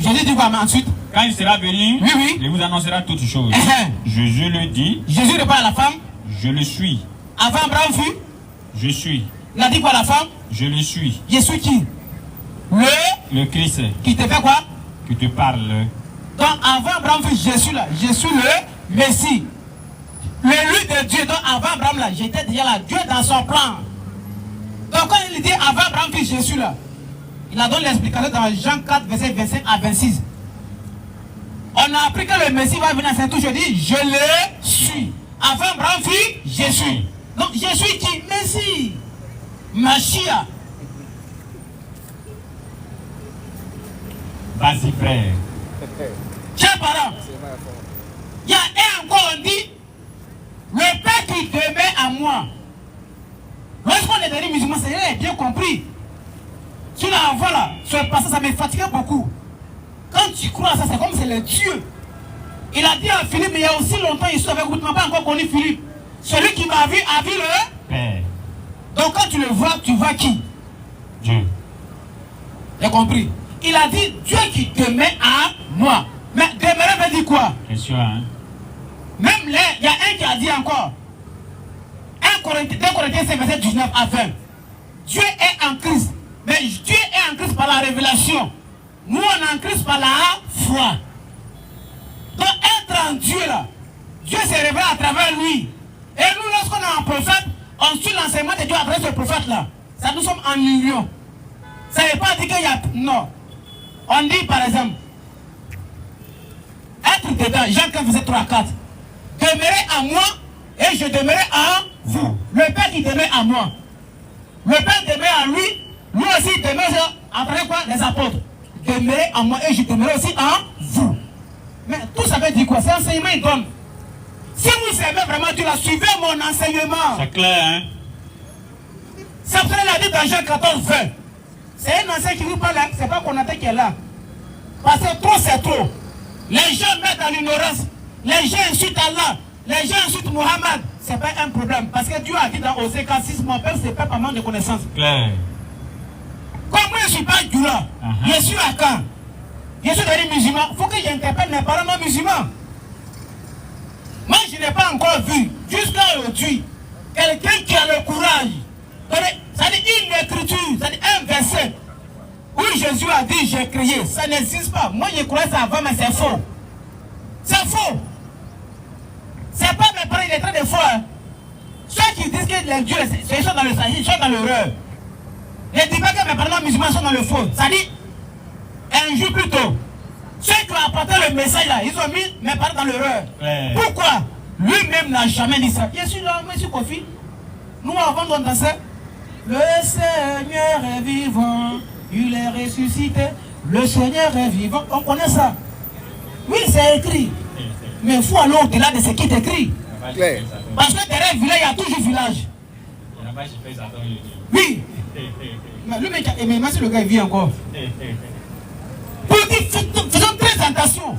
[SPEAKER 3] Jésus dit quoi ensuite?
[SPEAKER 2] Quand il sera venu, il vous annoncera toutes choses. Jésus lui dit.
[SPEAKER 3] Jésus répond à la femme.
[SPEAKER 2] Je le suis.
[SPEAKER 3] Avant Abraham fut.
[SPEAKER 2] Je suis.
[SPEAKER 3] Il a dit quoi à la femme?
[SPEAKER 2] Je le suis.
[SPEAKER 3] Je suis qui?
[SPEAKER 2] Le Christ.
[SPEAKER 3] Qui te fait quoi?
[SPEAKER 2] Qui te parle.
[SPEAKER 3] Donc avant Abraham fut, je suis là. Je suis le Messie. L'élu de Dieu. Donc avant Abraham là, j'étais déjà là. Dieu dans son plan. Donc quand il dit avant Abraham fut, je suis là. Il a donné l'explication dans Jean 4, verset 25 à 26. On a appris que le Messie va venir à Saint-Touche. Je dis, je le suis. Avant Abraham fut, je suis. Donc je suis qui? Messie. Machia.
[SPEAKER 2] Vas-y frère.
[SPEAKER 3] Chers parents, il y a un encore on dit, le Père qui demeure à moi. Lorsqu'on est devenu musulman, c'est bien compris. Tu l'as voilà, ce passage, ça me fatiguait beaucoup. Quand tu crois à ça, c'est comme c'est le Dieu. Il a dit à Philippe, mais il y a aussi longtemps, il avec vous, tu n'as pas encore connu Philippe. Celui qui m'a vu a vu le
[SPEAKER 2] Père.
[SPEAKER 3] Donc quand tu le vois, tu vois qui?
[SPEAKER 2] Dieu.
[SPEAKER 3] Tu as compris? Il a dit Dieu qui demeure à moi. Mais demeurer veut dire quoi?
[SPEAKER 2] Question, hein?
[SPEAKER 3] Même là, il y a un qui a dit encore. 2 Corinthiens 5, verset 19 à 20. Dieu est en Christ. Mais Dieu est en Christ par la révélation. Nous, on est en Christ par la foi. Donc être en Dieu là, Dieu s'est révélé à travers lui. Et nous, lorsqu'on est un prophète, on suit l'enseignement de Dieu à travers ce prophète là. Ça, nous sommes en union. Ça ne veut pas dire qu'il y a... Non. On dit par exemple, être dedans, Jean 15, verset 3 à 4. Demeurez en moi et je demeurerai en vous. Le Père qui demeure en moi. Le Père demeure en lui. Lui aussi demeure après quoi? Les apôtres. Demeurez en moi et je demeurerai aussi en vous. Mais tout ça veut dire quoi? C'est enseignement il donne. Si vous aimez vraiment Dieu, suivez mon enseignement.
[SPEAKER 2] C'est clair, hein?
[SPEAKER 3] C'est pour ça qu'il a dit dans Jean 14, 20. C'est un enseignant qui vous parle, c'est pas Konaté qui est là. Parce que trop c'est trop. Les gens mettent dans l'ignorance. Les gens insultent Allah. Les gens insultent Muhammad. C'est pas un problème. Parce que Dieu a dit dans Osée 6, mon peuple, c'est pas par manque de connaissance.
[SPEAKER 2] Clair.
[SPEAKER 3] Comme moi, je ne suis pas Djoula. Je suis à Caen. Je suis devenu musulman. Il faut que j'interpelle mes parents non musulmans. Moi, je n'ai pas encore vu, jusqu'à aujourd'hui, quelqu'un qui a le courage. C'est-à-dire une écriture, c'est-à-dire un verset où Jésus a dit j'ai crié. Ça n'existe pas. Moi, je croyais ça avant, mais c'est faux. C'est faux. C'est pas mes parents, il est très de faux. Hein. Ceux qui disent que les dieux, ils sont dans le sahih, ils sont dans l'erreur. Ne dis pas que mes parents musulmans sont dans le faux. Ça dit, un jour plus tôt, ceux qui ont apporté le message là, ils ont mis mes parents dans l'erreur. Ouais. Pourquoi? Lui-même n'a jamais dit ça. Je suis là, monsieur Kofi. Nous avons dansé. Le Seigneur est vivant, il est ressuscité. Le Seigneur est vivant. On connaît ça. Oui, c'est écrit. Mais il faut aller au-delà de ce qui est écrit. Parce que derrière le village, il y a toujours village. Oui. Mais lui, mais moi, le gars, il vit encore. Pour dire, faisons très attention.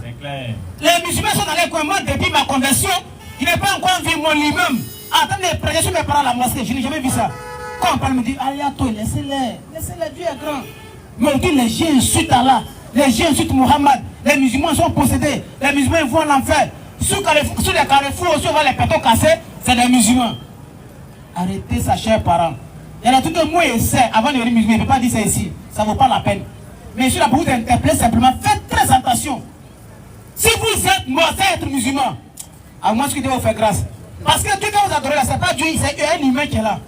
[SPEAKER 3] Les musulmans sont dans les coins. Moi, depuis ma conversion, il n'est pas encore vu mon lui-même. Attendez, prêcher sur mes parents à la mosquée. Je n'ai jamais vu ça. Quand on parle, me dit, allez à toi, laissez-les. Laissez-les, Dieu est grand. Mais on dit, les gens insultent Allah. Les gens insultent Muhammad. Les musulmans sont possédés. Les musulmans vont à l'enfer. Sur les carrefours aussi, on voit les pétaux cassés. C'est des musulmans. Arrêtez ça, chers parents. Il y en a tout que moi et c'est avant de devenir musulman. Je ne peux pas dire ça ici. Ça ne vaut pas la peine. Mais je suis là pour vous interpeller simplement. Faites très attention. Si vous êtes mort sans être musulman, à moins que Dieu vous fait grâce. Parce que Dieu que vous adorez là, ce n'est pas Dieu, c'est un humain qui est là.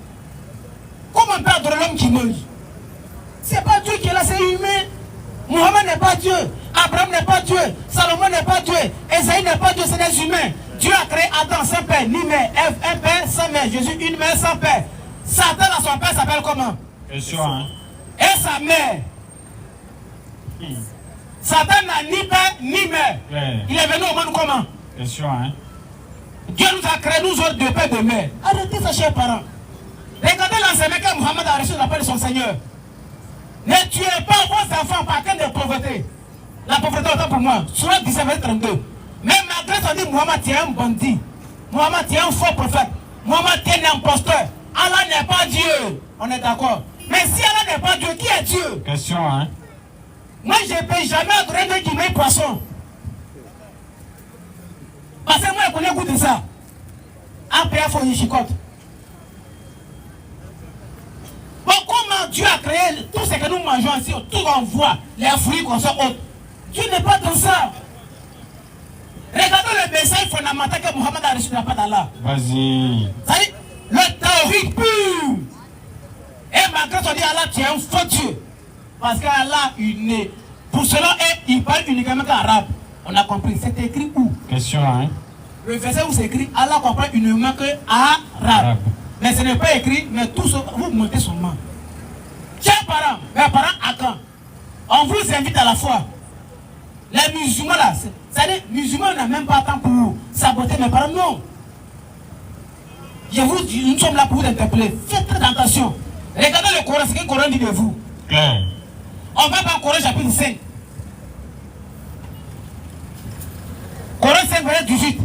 [SPEAKER 3] Comment on peut adorer l'homme qui meurt? Ce n'est pas Dieu qui est là, c'est humain. Mohamed n'est pas Dieu. Abraham n'est pas Dieu. Salomon n'est pas Dieu. Esaïe n'est pas Dieu, c'est des humains. Dieu a créé Adam sans père, ni mère. Ève, un père sans mère. Jésus, une mère sans père. Satan, à son père, s'appelle comment?
[SPEAKER 2] Question, hein?
[SPEAKER 3] Et sa mère. Satan n'a ni père, ni mère. Il est venu au monde comment?
[SPEAKER 2] Question, hein?
[SPEAKER 3] Dieu nous a créé, nous autres, de père, de mère. Arrêtez ça, chers parents. Regardez l'enseignement que Mohamed a reçu de la part de son Seigneur. Ne tuez pas vos enfants par crainte de pauvreté. La pauvreté autant pour moi. Surat 17, verset 32. Mais malgré ça, on dit Mohamed, tu es un bandit. Mohamed, tu es un faux prophète. Mohamed, tu es un imposteur. Allah n'est pas Dieu. On est d'accord. Mais si Allah n'est pas Dieu, qui est Dieu?
[SPEAKER 2] Question, hein?
[SPEAKER 3] Moi, je ne peux jamais adorer Dieu qui met poisson. Parce que moi, je connais le goût de ça. Après, il faut une chicote. Bon, comment Dieu a créé tout ce que nous mangeons ici, tout on voit, les fruits qu'on sort autres. Dieu n'est pas dans ça. Regardez le message fondamental que Mohamed a reçu de la part d'Allah.
[SPEAKER 2] Vas-y.
[SPEAKER 3] C'est-à-dire, le tawhid pur. Et malgré ça, on dit Allah, tu es un faux Dieu. Parce qu'Allah, il est. Pour cela, il parle uniquement qu'arabe. On a compris. C'est écrit où?
[SPEAKER 2] Question, hein?
[SPEAKER 3] Le verset où c'est écrit, Allah comprend uniquement que arabe. Mais ce n'est pas écrit, mais tout ça, vous montez son nom. Chers parents, mes parents à quand? On vous invite à la foi. Les musulmans là, c'est-à-dire, les musulmans n'ont même pas temps pour saboter mes parents, non. Nous sommes là pour vous interpeller. Faites très attention. Regardez le Coran, ce que le Coran dit de vous. On va dans le Coran chapitre 5. Coran 5, verset 18.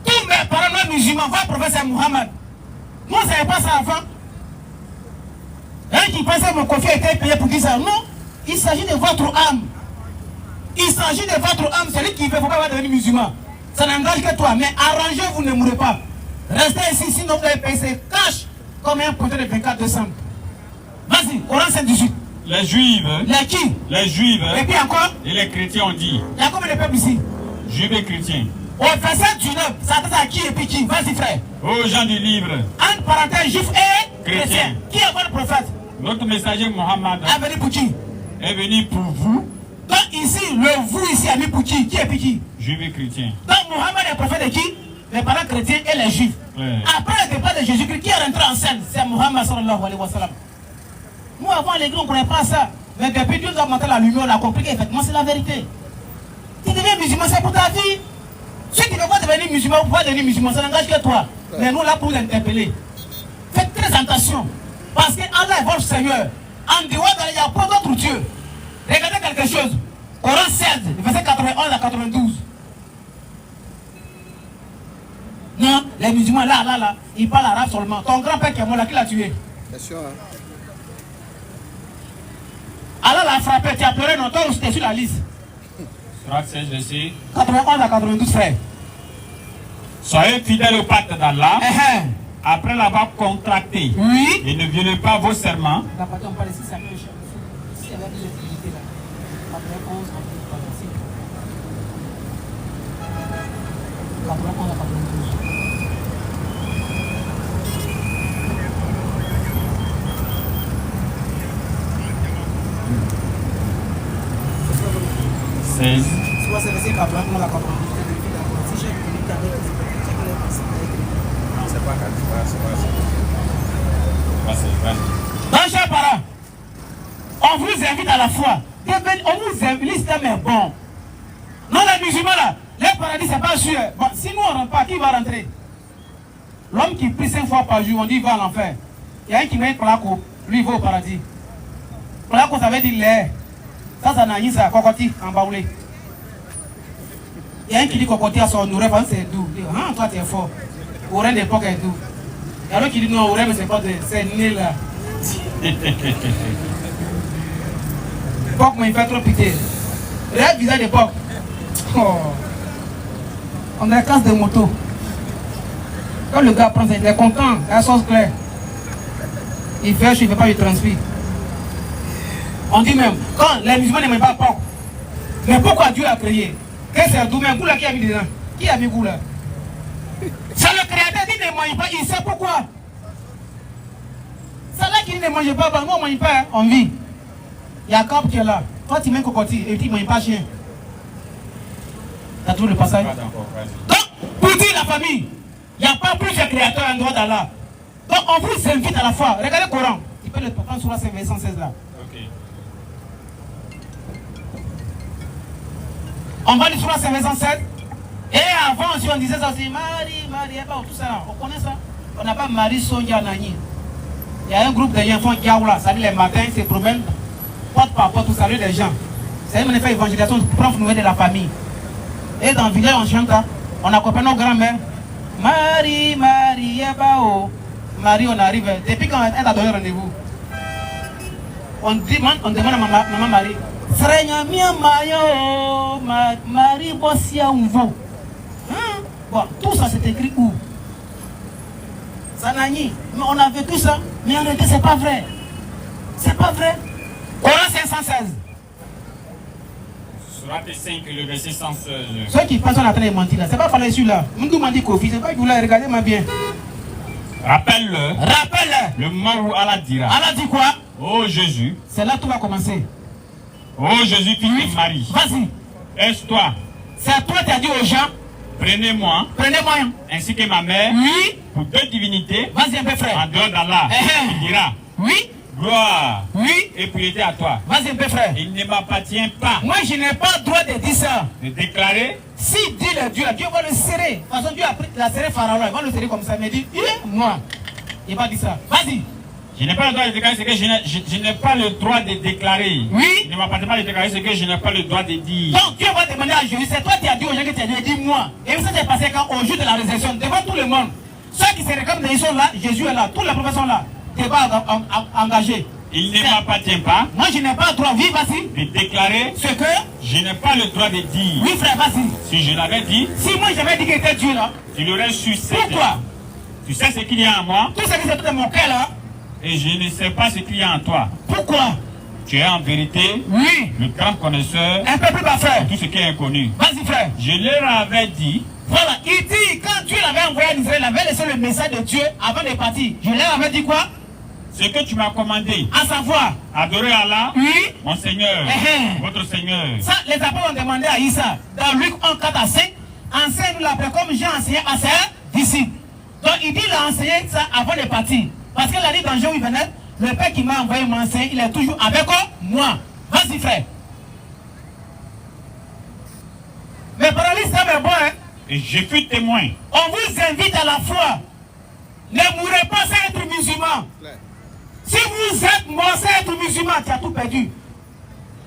[SPEAKER 3] Tous mes parents non musulmans, va professeur Muhammad. Moi, je ne savais pas ça avant. Un qui pensait que mon coffre était payé pour dire ça. Non, il s'agit de votre âme. Il s'agit de votre âme. Celui qui veut, il ne faut pas devenir musulman. Ça n'engage que toi. Mais arrangez-vous, ne mourrez pas. Restez ici, sinon vous allez payer ces cash comme un compteur de 24 décembre. Vas-y, Coran 5, 18.
[SPEAKER 2] Les juifs.
[SPEAKER 3] Les qui?
[SPEAKER 2] Les juifs.
[SPEAKER 3] Et puis encore?
[SPEAKER 2] Et les chrétiens ont dit.
[SPEAKER 3] Il y a combien de peuples ici?
[SPEAKER 2] Juifs et chrétiens.
[SPEAKER 3] Au verset 19, ça s'adresse à qui et puis qui? Vas-y frère.
[SPEAKER 2] Aux gens du livre.
[SPEAKER 3] Entre parenthèses, juifs et chrétiens. Qui est votre prophète?
[SPEAKER 2] Notre messager Mohammed
[SPEAKER 3] est venu pour qui?
[SPEAKER 2] est venu pour vous.
[SPEAKER 3] Donc ici, le vous ici a mis pour qui? Qui est pour qui?
[SPEAKER 2] Juifs et chrétiens.
[SPEAKER 3] Donc Mohammed est prophète de qui? Les parents chrétiens et les juifs.
[SPEAKER 2] Ouais.
[SPEAKER 3] Après le départ de Jésus-Christ, qui est rentré en scène? C'est Mohammed sallallahu alayhi wa sallam. Nous avant l'église, on ne connaît pas ça. Mais depuis Dieu nous a montré la lumière, on a compris qu'effectivement c'est la vérité. Tu deviens musulman, c'est pour ta vie. Ceux qui ne veulent pas devenir musulman, vous pouvez devenir musulman, ça n'engage que toi. Mais nous là pour l'interpeller. Faites très attention. Parce que Allah est votre Seigneur. En dehors il n'y a pas d'autre Dieu. Regardez quelque chose. Coran 16, verset 91 à 92. Non, les musulmans là, ils parlent arabe seulement. Ton grand-père qui est mort là, qui l'a tué?
[SPEAKER 4] Bien sûr. Hein.
[SPEAKER 3] Allah l'a frappé, tu as pleuré, non? Toi aussi, tu es sur la liste.
[SPEAKER 2] Surat 16, verset
[SPEAKER 3] 91 à 92, frère.
[SPEAKER 2] Soyez fidèles au pacte d'Allah. Après l'avoir contracté.
[SPEAKER 3] Oui.
[SPEAKER 2] Et ne violez pas vos serments.
[SPEAKER 3] La partie, on parle ici, c'est un peu cher. Ici, il y avait des activités là. 91 à 92.
[SPEAKER 2] 16.
[SPEAKER 3] Soit c'est resté 91 à 92.
[SPEAKER 4] C'est pas
[SPEAKER 3] Donc, chers parents, on vous invite à la foi. On vous invite, l'islam est bon. Non, les musulmans là, le paradis c'est pas sûr. Bon, si nous on ne rentre pas, qui va rentrer? L'homme qui prie 5 fois par jour, on dit il va à l'enfer. Il y a un qui met Plako, lui il va au paradis. Plako ça veut dire l'air. Ça n'a rien, ça, Kokoti, en baoulé. Il y a un qui dit Kokoti à son oreille, c'est doux. Il dit, ah, toi tu es fort. Oreille d'époque est doux. Il y a l'autre qui dit non, oreille, mais c'est pas de. C'est né là. L'époque m'a fait trop pitié. Regarde le visage d'époque. Oh. On a la casse de moto. Quand le gars prend ça, il est content, la sauce claire. Il fait chaud, il ne fait pas, il transpire. On dit même, quand les musulmans n'aiment pas porc, mais pourquoi Dieu a créé? Que c'est doux, mais goût là qui a mis dedans? Qui a mis goût là? C'est le créateur qui ne mange pas, il sait pourquoi. C'est là qui ne mange pas, nous on ne mange pas, hein, on vit. Il y a Cap qui est là. Toi tu mets cocotti et tu ne manges pas chien. Tu as trouvé le passage? Donc, pour dire la famille, il n'y a pas plus de créateur en droit d'Allah. Donc on vous invite à la foi. Regardez le Coran. Tu peux le prendre sur la 116 là.
[SPEAKER 2] Ok.
[SPEAKER 3] On va sur la 116. Et avant aussi on disait ça aussi. Marie, tout ça. On connaît ça. On n'a pas Marie Sonia Nani. Il y a un groupe de enfants qui là. Ça dit les matins, ils se promènent porte par porte pour saluer les gens. C'est une fait évangélisation pour nouvelle de la famille. Et dans le village on chante. On accompagne nos grands-mères. Marie, Yabao. Marie, on arrive. Depuis quand elle a donné rendez-vous, on demande à maman Marie. Frère, Mayo, Marie Bossia Ouvo. Bon, tout ça c'est écrit où? Ça n'a ni. Mais on a vécu ça. Mais en réalité, c'est pas vrai. C'est pas vrai. Coran 516.
[SPEAKER 2] Surat 5, le verset 116.
[SPEAKER 3] Ceux qui pensent qu'on est en train de mentir là, c'est pas par les celui-là. M'dou m'a dit Kofi, c'est pas que vous l'avez regardé, mais bien.
[SPEAKER 2] Rappelle-le.
[SPEAKER 3] Rappelle-le.
[SPEAKER 2] Le moment où Allah dira.
[SPEAKER 3] Allah dit quoi?
[SPEAKER 2] Oh Jésus.
[SPEAKER 3] C'est là que tout va commencer.
[SPEAKER 2] Oh Jésus, fils de Marie.
[SPEAKER 3] Vas-y.
[SPEAKER 2] Est-ce-toi?
[SPEAKER 3] C'est toi qui as dit aux gens.
[SPEAKER 2] Prenez-moi.
[SPEAKER 3] Prenez-moi.
[SPEAKER 2] Ainsi que ma mère.
[SPEAKER 3] Oui.
[SPEAKER 2] Pour deux divinités.
[SPEAKER 3] Vas-y un peu frère.
[SPEAKER 2] En dehors d'Allah. Il dira.
[SPEAKER 3] Oui.
[SPEAKER 2] Gloire.
[SPEAKER 3] Oui.
[SPEAKER 2] Et priorité à toi.
[SPEAKER 3] Vas-y un peu frère.
[SPEAKER 2] Il ne m'appartient pas.
[SPEAKER 3] Moi je n'ai pas le droit de dire ça.
[SPEAKER 2] De déclarer.
[SPEAKER 3] Si dit le Dieu, Dieu va le serrer. De toute façon Dieu a pris la serrer Pharaon, il va le serrer comme ça. Il me dit, moi. Il va dire ça. Vas-y.
[SPEAKER 2] Je n'ai pas le droit de déclarer ce que je n'ai pas le droit de déclarer.
[SPEAKER 3] Oui.
[SPEAKER 2] Il ne m'appartient pas de déclarer ce que je n'ai pas le droit de dire.
[SPEAKER 3] Donc Dieu va demander à Jésus, c'est toi qui as dit aux gens que tu as dit, dis-moi. Et ça s'est passé quand au jour de la résurrection, devant tout le monde. Ceux qui se réclament, ils sont là, Jésus est là, tous les prophètes sont là. Débat engagé.
[SPEAKER 2] Il ne m'appartient pas.
[SPEAKER 3] Moi je n'ai pas le droit, oui, vas-y.
[SPEAKER 2] De déclarer
[SPEAKER 3] Ce que
[SPEAKER 2] je n'ai pas le droit de dire.
[SPEAKER 3] oui frère, vas-y.
[SPEAKER 2] Si je l'avais dit,
[SPEAKER 3] Si moi j'avais dit qu'il était Dieu là,
[SPEAKER 2] tu l'aurais su.
[SPEAKER 3] pourquoi?
[SPEAKER 2] Tu sais ce qu'il y a en moi
[SPEAKER 3] Tout ce qui est de mon cœur là,
[SPEAKER 2] et je ne sais pas ce qu'il y a en toi.
[SPEAKER 3] pourquoi?
[SPEAKER 2] Tu es en vérité
[SPEAKER 3] Oui.
[SPEAKER 2] le grand connaisseur
[SPEAKER 3] Un peu plus bas frère.
[SPEAKER 2] de tout ce qui est inconnu.
[SPEAKER 3] Vas-y frère.
[SPEAKER 2] Je leur avais dit,
[SPEAKER 3] Voilà, il dit, quand Dieu l'avait envoyé en Israël, il avait laissé le message de Dieu avant de partir. Je leur avais dit quoi?
[SPEAKER 2] Ce que tu m'as commandé.
[SPEAKER 3] À savoir.
[SPEAKER 2] Adorer Allah.
[SPEAKER 3] Oui.
[SPEAKER 2] Mon Seigneur. Votre Seigneur.
[SPEAKER 3] Ça, les apôtres ont demandé à Issa, dans Luc 1, 4 à 5, enseigne-nous la paix comme j'ai enseigné à ses disciples. Donc il dit, il a enseigné ça avant de partir. Parce qu'il a dit dans Jean 8, 29, le Père qui m'a envoyé m'enseigner, il est toujours avec moi. Vas-y frère. Mais par l'islam est bon, hein.
[SPEAKER 2] Et je fus témoin.
[SPEAKER 3] On vous invite à la foi. Ne mourrez pas sans être musulman. Si vous êtes mort sans être musulman, tu as tout perdu.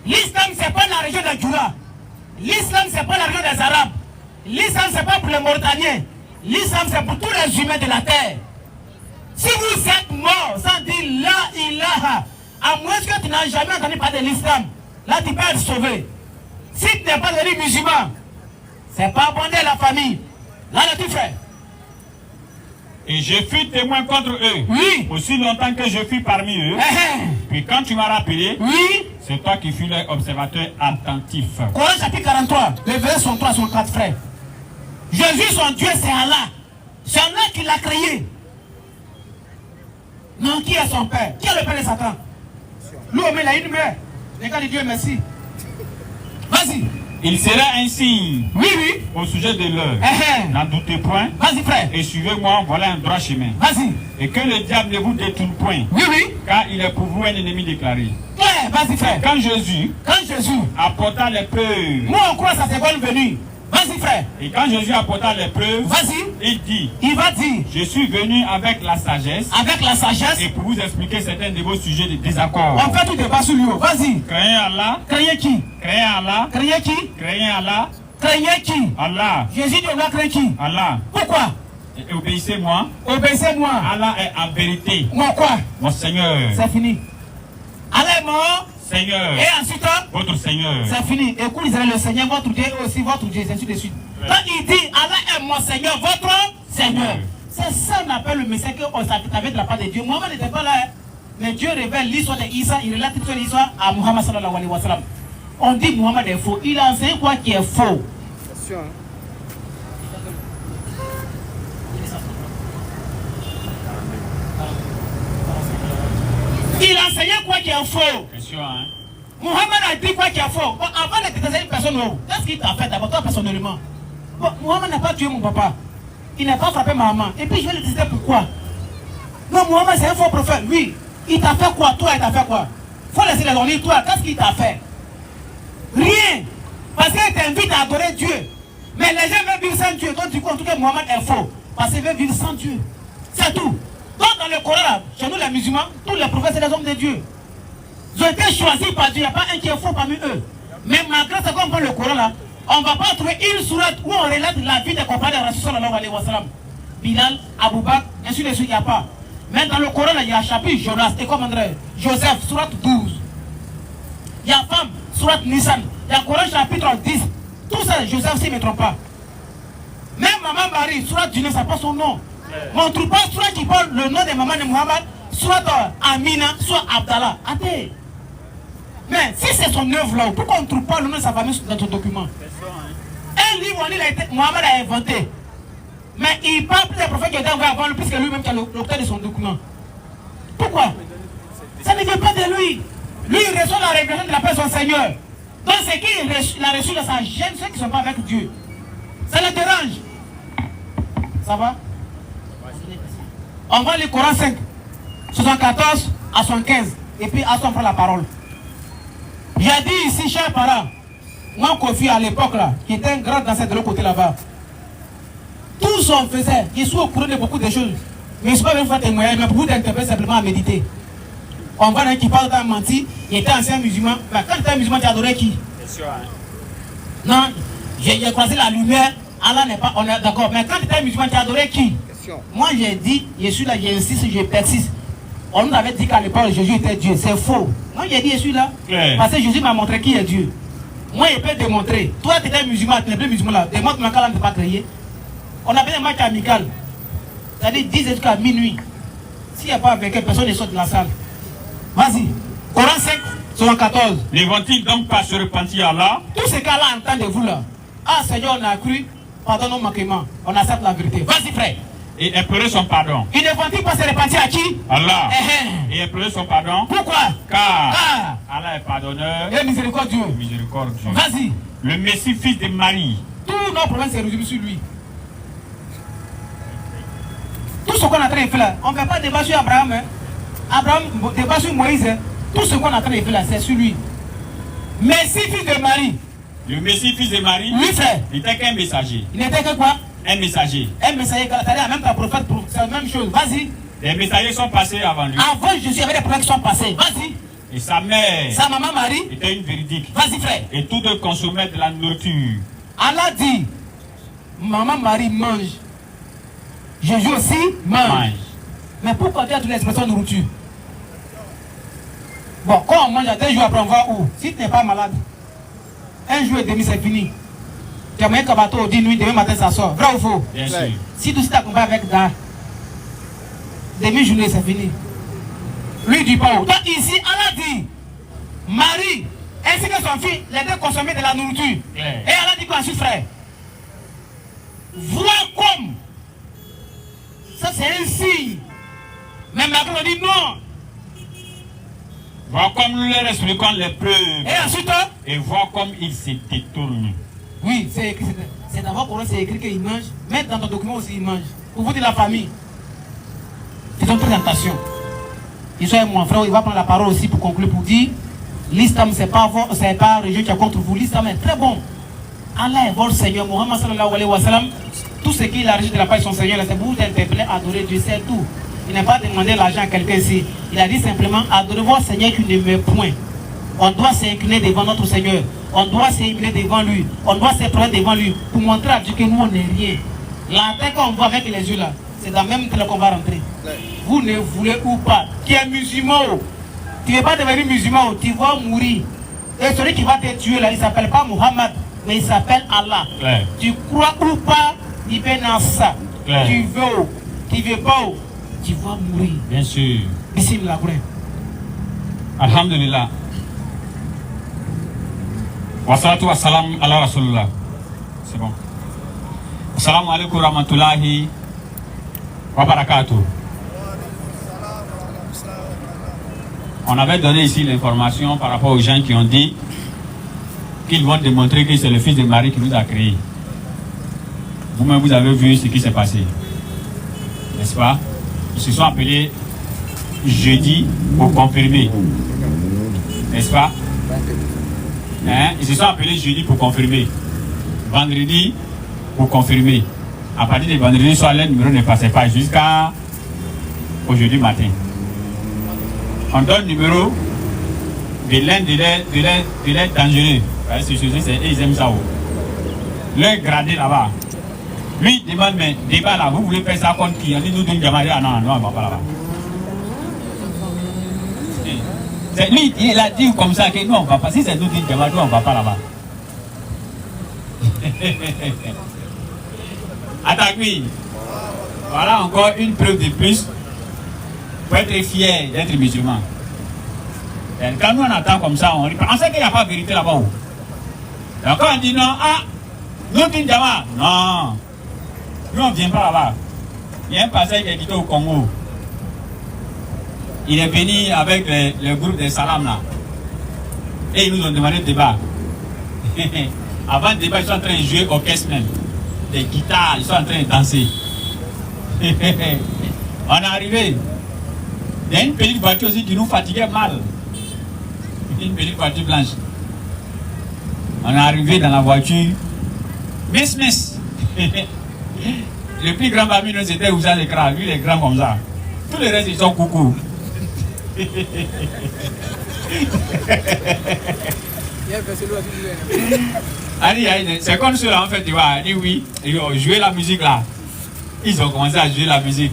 [SPEAKER 3] L'islam, ce n'est pas la région de Djoula. L'islam, ce n'est pas la région des Arabes. L'islam, ce n'est pas pour les Mauritaniens. L'islam, c'est pour tous les humains de la terre. Si vous êtes mort sans dire la ilaha, à moins que tu n'as jamais entendu parler de l'islam, là tu peux être sauvé. Si tu n'es pas devenu musulman, c'est pas abonder la famille. Là, tu fais.
[SPEAKER 2] Et je fus témoin contre eux.
[SPEAKER 3] Oui.
[SPEAKER 2] Aussi longtemps que je fus parmi eux. Puis quand tu m'as rappelé,
[SPEAKER 3] oui.
[SPEAKER 2] C'est toi qui fus leur observateur attentif.
[SPEAKER 3] Coran chapitre 43, les versets sont 3, sont 4 frères. Jésus, son Dieu, c'est Allah. C'est Allah qui l'a créé. Non, qui est son père? Qui est le père de Satan? Lui, il a une mère. Regarde Dieu, merci. Vas-y.
[SPEAKER 2] Il sera ainsi.
[SPEAKER 3] Oui, oui.
[SPEAKER 2] Au sujet de l'heure. N'en doutez point.
[SPEAKER 3] Vas-y, frère.
[SPEAKER 2] Et suivez-moi, voilà un droit chemin.
[SPEAKER 3] Vas-y.
[SPEAKER 2] Et que le diable ne vous détourne point.
[SPEAKER 3] Oui, oui.
[SPEAKER 2] Car il est pour vous un ennemi déclaré.
[SPEAKER 3] Ouais, vas-y, frère.
[SPEAKER 2] Quand Jésus apporta les preuves.
[SPEAKER 3] Moi, on croit sa seconde venue. Vas-y, frère.
[SPEAKER 2] Et quand Jésus apporta les preuves,
[SPEAKER 3] vas-y.
[SPEAKER 2] Il dit.
[SPEAKER 3] Il va dire.
[SPEAKER 2] Je suis venu avec la sagesse.
[SPEAKER 3] Avec la sagesse.
[SPEAKER 2] Et pour vous expliquer certains de vos sujets de désaccord.
[SPEAKER 3] On fait tout débat sur lui. Vas-y.
[SPEAKER 2] Craignez Allah.
[SPEAKER 3] Craignez qui?
[SPEAKER 2] Craignez Allah.
[SPEAKER 3] Craignez qui?
[SPEAKER 2] Craignez Allah.
[SPEAKER 3] Craignez qui?
[SPEAKER 2] Allah.
[SPEAKER 3] Jésus dit on doit craindre qui?
[SPEAKER 2] Allah.
[SPEAKER 3] Pourquoi?
[SPEAKER 2] Et obéissez-moi.
[SPEAKER 3] Obéissez-moi.
[SPEAKER 2] Allah est en vérité.
[SPEAKER 3] Moi quoi?
[SPEAKER 2] Mon Seigneur.
[SPEAKER 3] C'est fini. Allah est mort.
[SPEAKER 2] Seigneur.
[SPEAKER 3] Et ensuite,
[SPEAKER 2] votre Seigneur.
[SPEAKER 3] C'est fini. Écoute Israël, le Seigneur, votre Dieu est aussi votre Dieu, ainsi de suite. Quand il dit Allah est mon Seigneur, votre Seigneur. C'est ça qu'on appelle le message qu'on s'avait de la part de Dieu. Mohamed n'était pas là. Hein. Mais Dieu révèle l'histoire d'Issa, il relate toute l'histoire à Muhammad sallallahu alayhi wa sallam. On dit Muhammad est faux. Il a enseigné quoi qui est faux. Il a enseigné quoi qui est faux.
[SPEAKER 2] Question, hein?
[SPEAKER 3] Muhammad a dit quoi qui est faux. Bon, avant de détester une personne, qu'est-ce qu'il t'a fait d'abord, toi personnellement? Bon, Muhammad n'a pas tué mon papa. Il n'a pas frappé ma maman. Et puis je vais le détester pourquoi? Non, Muhammad c'est un faux prophète. Oui. Il t'a fait quoi? Toi, il t'a fait quoi? Faut laisser les donner. Toi, qu'est-ce qu'il t'a fait? Rien. Parce qu'il t'invite à adorer Dieu. Mais les gens veulent vivre sans Dieu. Donc du coup, en tout cas, Muhammad est faux. Parce qu'il veut vivre sans Dieu. C'est tout. Donc dans le Coran, là, chez nous les musulmans, tous les prophètes, c'est les hommes de Dieu. Ils ont été choisis par Dieu. Il n'y a pas un qui est faux parmi eux. Mais malgré ça, quand on prend le Coran là, on ne va pas trouver une sourate où on relate la vie des compagnons de Rasul sallallahu alayhi wa sallam. Bilal, Abu Bakr, ainsi de suite, il n'y a pas. Mais dans le Coran, là, il y a un chapitre Jonas, et comme André, Joseph, sourate 12. Il y a femme, sourate Nissan. Il y a Coran chapitre 10. Tout ça, Joseph, s'il ne me trompe pas. Même Maman Marie, sourate Dune, ça pas son nom. Mais on ne trouve pas soit qui parle le nom de maman de Muhammad, soit Amina, soit Abdallah. Attends. Mais si c'est son œuvre là, pourquoi on ne trouve pas le nom de sa famille dans ton document? Un livre, Muhammad a inventé. Mais il parle plus des prophètes qui étaient envoyés avant lui, puisque lui-même qui est l'auteur de son document. Pourquoi? Ça ne vient pas de lui. Lui, il reçoit la révélation de la paix de son Seigneur. Donc, ce qu'il a reçu là, ça gêne ceux qui ne sont pas avec Dieu. Ça le dérange. Ça va? On va lire Coran 5, 74 à 75. Et puis, à son prend la parole. J'ai dit ici, chers parents, moi, Kofi, à l'époque là, qui était un grand danseur de l'autre côté là-bas, tout ce qu'on faisait, je suis au courant de beaucoup de choses. Mais je ne suis pas venu faire témoignage, mais pour vous d'interpréter simplement à méditer. On voit un qui parle d'un menti, il était ancien musulman. Mais quand tu étais musulman, tu adorais qui? Non, j'ai croisé la lumière, Allah n'est pas, on est d'accord. Mais quand tu étais musulman, tu adorais qui? Moi j'ai dit, je suis là, j'insiste, je persiste. On nous avait dit qu'à l'époque Jésus était Dieu, c'est faux. Moi j'ai dit je suis là, parce que Jésus m'a montré qui est Dieu. Moi je peux démontrer. Toi tu étais musulman, tu n'es plus musulman là. Démontre-moi qu'Allah ne t'a pas créé. On a fait un match amical. C'est-à-dire 10 jusqu'à minuit. S'il n'y a pas avec personne ne sort de la salle. Vas-y. Coran 5, 74.
[SPEAKER 2] Ne vont-ils donc pas se repentir à Allah?
[SPEAKER 3] Tout ce qu'Allah entend de vous là. Ah Seigneur, on a cru, pardonne nos manquements. On accepte la vérité. Vas-y frère.
[SPEAKER 2] Et implorer son pardon.
[SPEAKER 3] Il ne va-t-il pas se repentir à qui?
[SPEAKER 2] Allah. Et implorer son pardon.
[SPEAKER 3] Pourquoi?
[SPEAKER 2] Car Allah est pardonneur
[SPEAKER 3] et miséricordieux.
[SPEAKER 2] Miséricordieux.
[SPEAKER 3] Vas-y.
[SPEAKER 2] Le Messie, fils de Marie.
[SPEAKER 3] Tous nos problèmes se résument sur lui. Tout ce qu'on est en train de faire là, on ne fait pas débat sur Abraham. Hein. Abraham débat sur Moïse. Hein. Tout ce qu'on est en train de faire là, c'est sur lui. Messie, fils de Marie.
[SPEAKER 2] Le Messie, fils de Marie.
[SPEAKER 3] Oui, frère.
[SPEAKER 2] Il n'était qu'un messager.
[SPEAKER 3] Il n'était que quoi?
[SPEAKER 2] Un messager.
[SPEAKER 3] Un messager, c'est-à-dire même pas prophète, c'est la même chose. Vas-y.
[SPEAKER 2] Les messagers sont passés avant lui.
[SPEAKER 3] Avant Jésus, il y avait des prophètes qui sont passés. Vas-y.
[SPEAKER 2] Et sa mère.
[SPEAKER 3] Sa maman Marie.
[SPEAKER 2] Était une véridique.
[SPEAKER 3] Vas-y, frère.
[SPEAKER 2] Et tous deux consommaient de la nourriture.
[SPEAKER 3] Allah dit, maman Marie mange. Jésus aussi mange. Mais pourquoi tu as toute l'expression nourriture? Bon, quand on mange à 2 jours après, on va où? Si tu n'es pas malade, 1 jour et demi, c'est fini. Tu as mis un bateau, 10 nuits, demain matin, ça sort. Vrai ou faux?
[SPEAKER 2] Bien sûr.
[SPEAKER 3] Si tout ça t'accompagne avec gars, demi-journée, c'est fini. Lui dit pas où. Donc ici, Allah dit, Marie, ainsi que son fils, les deux consommaient de la nourriture. Et Allah dit quoi ensuite, frère? Vois comme. Ça, c'est un signe. Mais Macron dit non.
[SPEAKER 2] Vois comme nous leur expliquons les preuves.
[SPEAKER 3] Et ensuite,
[SPEAKER 2] et vois comme ils se détournent.
[SPEAKER 3] Oui, c'est écrit. C'est d'abord pour eux, c'est écrit qu'ils mangent. Mais dans ton document aussi, ils mangent. Pour vous dire la famille. C'est une présentation. Il soit mon frère, il va prendre la parole aussi pour conclure, pour dire l'islam, c'est pas religion qui est contre vous. L'islam est très bon. Allah est votre Seigneur. Muhammad sallallahu alayhi wa sallam, tout ce qu'il a reçu de la part de son Seigneur, c'est pour vous interpeller, adorer Dieu, c'est tout. Il n'a pas demandé l'argent à quelqu'un ici. Il a dit simplement, adorez votre Seigneur qui ne meurt point. On doit s'incliner devant notre Seigneur. On doit s'incliner devant lui. On doit se prendre devant lui pour montrer à Dieu que nous, on n'est rien. La terre qu'on voit avec les yeux là, c'est dans la même terre qu'on va rentrer. Vous ne voulez ou pas. Qui est musulman, tu ne veux pas devenir musulman, tu vas mourir. Et celui qui va te tuer là, il ne s'appelle pas Muhammad, mais il s'appelle Allah.
[SPEAKER 2] Claire.
[SPEAKER 3] Tu crois ou pas, il peut dans ça. Tu veux, tu ne veux pas, tu vas mourir.
[SPEAKER 2] Bien sûr.
[SPEAKER 3] Bismillah.
[SPEAKER 2] Alhamdulillah. Wassalatu wassalam ala rasulullah. C'est bon. Assalamu alaikum rahmatullahi wa barakatuh. On avait donné ici l'information par rapport aux gens qui ont dit qu'ils vont démontrer que c'est le fils de Marie qui nous a créés. Vous-même, vous avez vu ce qui s'est passé. N'est-ce pas? Ils se sont appelés jeudi pour confirmer. N'est-ce pas? Hein? Ils se sont appelés jeudi pour confirmer. Vendredi pour confirmer. À partir de vendredi soir, le numéro ne passait pas jusqu'à aujourd'hui matin. On donne le numéro de l'un de l'air dangereux. Ils aiment ça. L'un gradé là-bas. Lui il demande, mais débat là, vous voulez faire ça contre qui? On dit nous d'une gamme. Ah non, non, on ne va pas là-bas. Lui, il a dit comme ça que nous on ne va pas. Si c'est nous d'une gamme, nous on ne va pas là-bas. Attaque lui. Voilà encore une preuve de plus pour être fier d'être musulman. Et quand nous on attend comme ça, on sait qu'il n'y a pas de vérité là-bas. Donc quand on dit non, ah, nous d'une gamme, non. Nous on ne vient pas là-bas. Il y a un passage qui est dit au Congo. Il est venu avec le groupe des Salam là. Et ils nous ont demandé de débat. Avant le débat, ils sont en train de jouer au orchestre même. Des guitares, ils sont en train de danser. On est arrivé. Il y a une petite voiture aussi qui nous fatiguait mal. Une petite voiture blanche. On est arrivé dans la voiture. Miss. Le plus grand parmi nous c'était Ouza l'écran. Lui, il est grand comme ça. Tous les restes, ils sont coucou. C'est comme cela en fait, tu vois. Il dit oui, ils ont joué la musique là. Ils ont commencé à jouer la musique.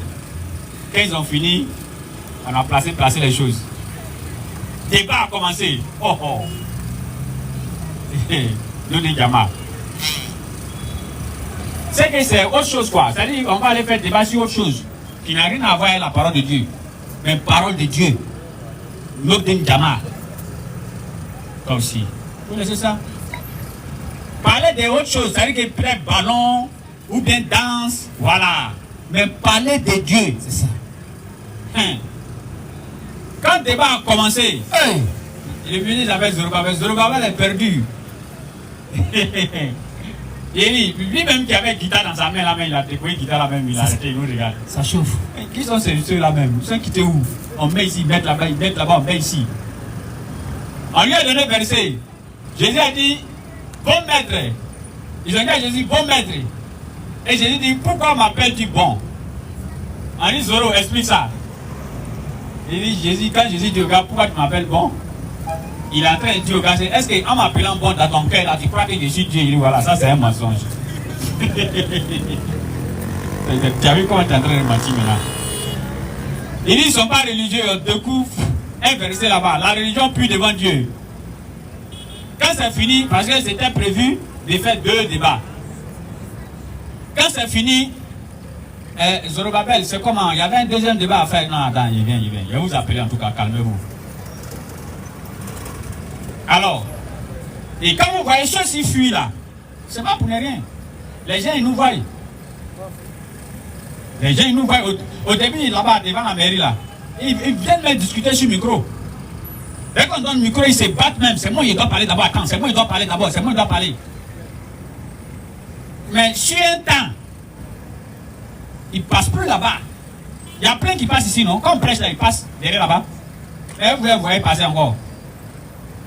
[SPEAKER 2] Quand ils ont fini, on a placé les choses. Débat a commencé. Oh oh. Nous dit Jama. C'est que c'est autre chose quoi. C'est-à-dire qu'on va aller faire débat sur autre chose qui n'a rien à voir avec la parole de Dieu. Mais parole de Dieu. Nous dit Jama. Comme si. Vous connaissez ça? Parler de autre chose, c'est-à-dire que près ballon ou bien danse, voilà. mais parler de Dieu.
[SPEAKER 3] C'est ça.
[SPEAKER 2] Hein. Quand le débat a commencé,
[SPEAKER 3] Hey.
[SPEAKER 2] le ministre avait Zorobabel est perdu. Et lui-même qui avait guitare dans sa main, il a découvert guitare la même, il a arrêté, il nous regarde.
[SPEAKER 3] Ça chauffe.
[SPEAKER 2] Mais qui sont ceux-là même? Ceux qui étaient où? On met ici, mettre là-bas, ils mettent là-bas, on met ici. On lui a donné verset. Jésus a dit, bon maître. Ils ont dit à Jésus, bon maître. Et Jésus dit, pourquoi m'appelles-tu bon? On dit, Zoro, explique ça. Il dit, Jésus, quand Jésus dit au gars, pourquoi tu m'appelles bon? Il est en train de dire au gars, est-ce qu'en m'appelant bon dans ton cœur, là, tu crois que je suis Dieu? Il dit, voilà, ça c'est un mensonge. Tu as vu comment tu es en train de mentir maintenant? Il dit, ils ne sont pas religieux, de coup, un verset là-bas, la religion pue devant Dieu. Quand c'est fini, parce que c'était prévu de faire 2 débats. Quand c'est fini, Zorobabel, c'est comment? Il y avait un deuxième débat à faire. Non, attends, il vient. Je vais vous appeler en tout cas, calmez-vous. Alors, et quand vous voyez ceux-ci fuient là, c'est pas pour ne rien. Les gens, ils nous voient. Les gens, ils nous voient. Au début, là-bas, devant la mairie là, ils viennent même discuter sur le micro. Dès qu'on donne le micro, ils se battent même. C'est moi qui dois parler d'abord. Attends, c'est moi qui dois parler d'abord. C'est moi qui dois parler. Mais sur un temps, ils ne passent plus là-bas. Il y a plein qui passent ici, non? Comme prêche là, ils passent derrière là-bas. Et vous voyez passer encore.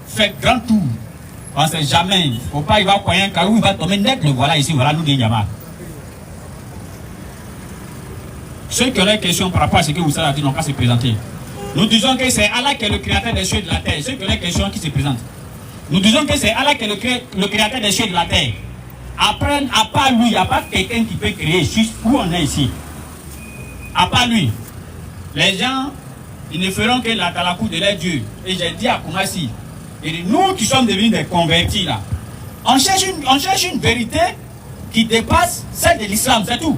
[SPEAKER 2] Faites grand tour. On ne sait jamais. Il ne faut pas, il va croire un carreau, il va tomber net. Le voilà ici, voilà nous des Yamas. Ceux qui ont des questions par rapport à ce que vous avez dit n'ont qu'à se présenter. Nous disons que c'est Allah qui est le créateur des cieux et de la terre. Ceux qui ont des questions qui se présentent. Nous disons que c'est Allah qui est le créateur des cieux et de la terre. Après, à part lui, il n'y a pas quelqu'un qui peut créer juste où on est ici. À part lui. Les gens, ils ne feront que la talakou de leur Dieu. Et j'ai dit à Koumassi, et nous qui sommes devenus des convertis là, on cherche une vérité qui dépasse celle de l'islam, c'est tout.